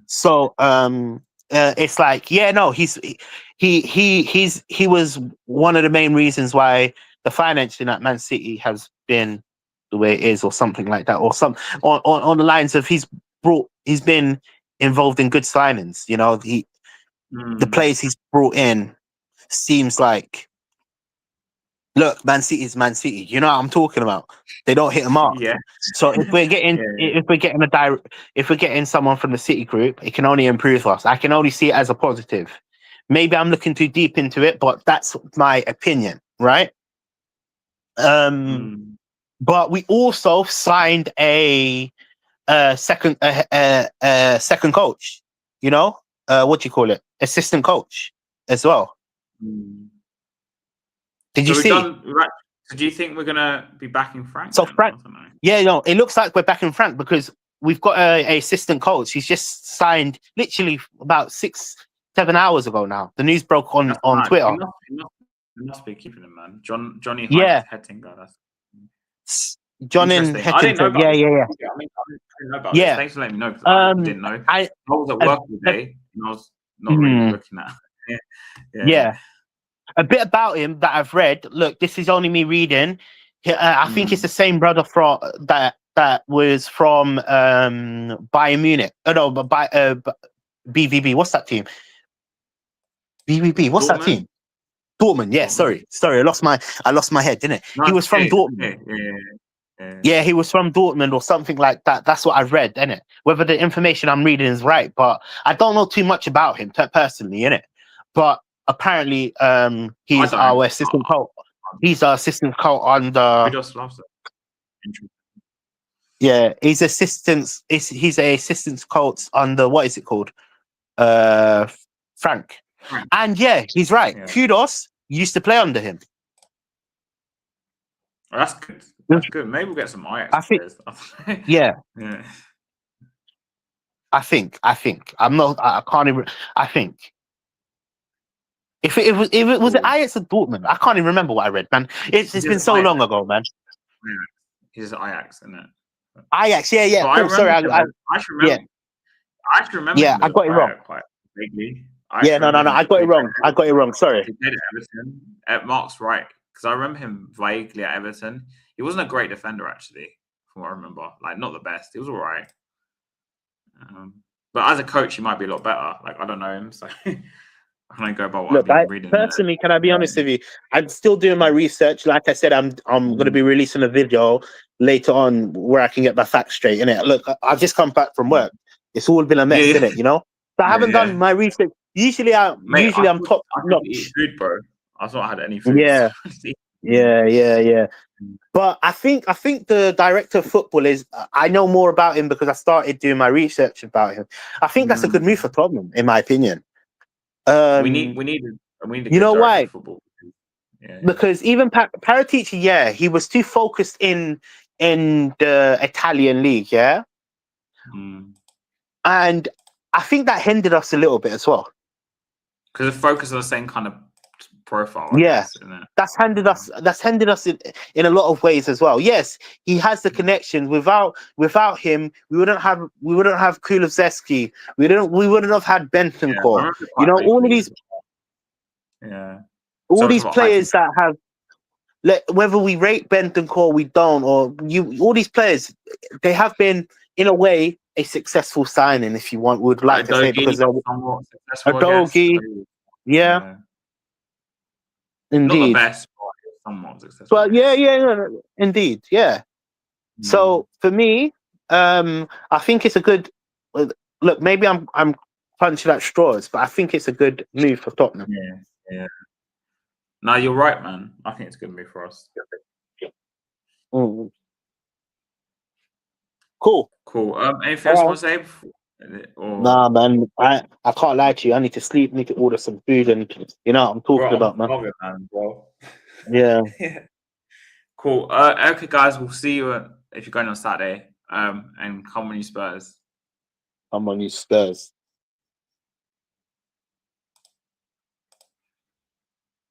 So it's like he was one of the main reasons why the financing at Man City has been the way it is, or something like that, or some on the lines of he's been involved in good signings. You know, the players he's brought in seems like, look, Man City is Man City. You know what I'm talking about? They don't hit a mark. Yeah. So if we're getting someone from the City Group, it can only improve us. I can only see it as a positive. Maybe I'm looking too deep into it, but that's my opinion, right? But we also signed a second coach. You know, what do you call it? Assistant coach as well. Did you see? So do you think we're gonna be backing Frank? So Frank, yeah, no, it looks like we're backing Frank because we've got a assistant coach. He's just signed literally about 6-7 hours ago now. The news broke on Twitter. We must be keeping him, man. Johnny Hettinger. That's Johnny Hettinger. Yeah. I didn't know about this. Thanks for letting me know, because I didn't know. I was at work today and I was not really looking at. Yeah. A bit about him that I've read. Look, this is only me reading. I think it's the same brother from that was from Bayern Munich. Oh no, but BVB. What's that team? BVB. What's that team? Dortmund. Yeah. Sorry. I lost my head, didn't it? He was from Dortmund. Yeah, he was from Dortmund or something like that. That's what I've read, innit? Whether the information I'm reading is right, but I don't know too much about him personally, innit? But apparently, he's our assistant coach. He's our assistant coach on the. He just loves it. Yeah, he's He's a assistant coach on the, what is it called? Frank. And yeah, he's right. Yeah. Kudos used to play under him. Oh, that's good. That's good. Maybe we'll get some Ajax. I think. Yeah. I think. I'm not. I can't even. I think. If it was Ajax or Dortmund, I can't even remember what I read, man. It's been so long ago, man. Yeah. He's Ajax, isn't it? Ajax, yeah. Cool. Sorry, I actually remember. I actually remember. Yeah, I got it wrong. Quite vaguely. No. I got it wrong. Sorry. He played at Everton. Mark's right, because I remember him vaguely at Everton. He wasn't a great defender, actually, from what I remember. Like, not the best. He was all right. But as a coach, he might be a lot better. Like, I don't know him, so I can't go by what I've been reading. Personally, can I be honest with you? I'm still doing my research. Like I said, I'm going to be releasing a video later on where I can get my facts straight. Innit? Look, I've just come back from work. It's all been a mess, innit? You know. So I haven't done my research. Usually I'm top notch. Food, bro. I thought I had any food. Yeah. Yeah. But I think the director of football is. I know more about him because I started doing my research about him. I think that's a good move for Tottenham, in my opinion. We need. You know why? Football. Yeah. Because even Paratici, he was too focused in the Italian league, and I think that hindered us a little bit as well. Because it focuses on the same kind of profile. Yeah, guess, isn't it? That's hindered us. That's hindered us in a lot of ways as well. Yes, he has the connections. Without him, we wouldn't have Kulusevski. We wouldn't have had Bentancur. You know, all of these. Yeah. All these players that have, whether we rate Bentancur, we don't, or all these players, they have been in a way a successful signing, if you would like to say, because Udogie, yeah. Indeed. Not the best, but somewhat successful. But yeah, indeed, yeah. So for me, I think it's a good look. Maybe I'm punching at straws, but I think it's a good move for Tottenham. Yeah. No, you're right, man. I think it's a good move for us. Cool. Anything else you want to say? Nah, man. I can't lie to you. I need to sleep. Need to order some food, and you know what I'm talking about, man. Bro. Yeah. Cool. Okay, guys. We'll see you if you're going on Saturday. And come on, you Spurs. Come on, you Spurs.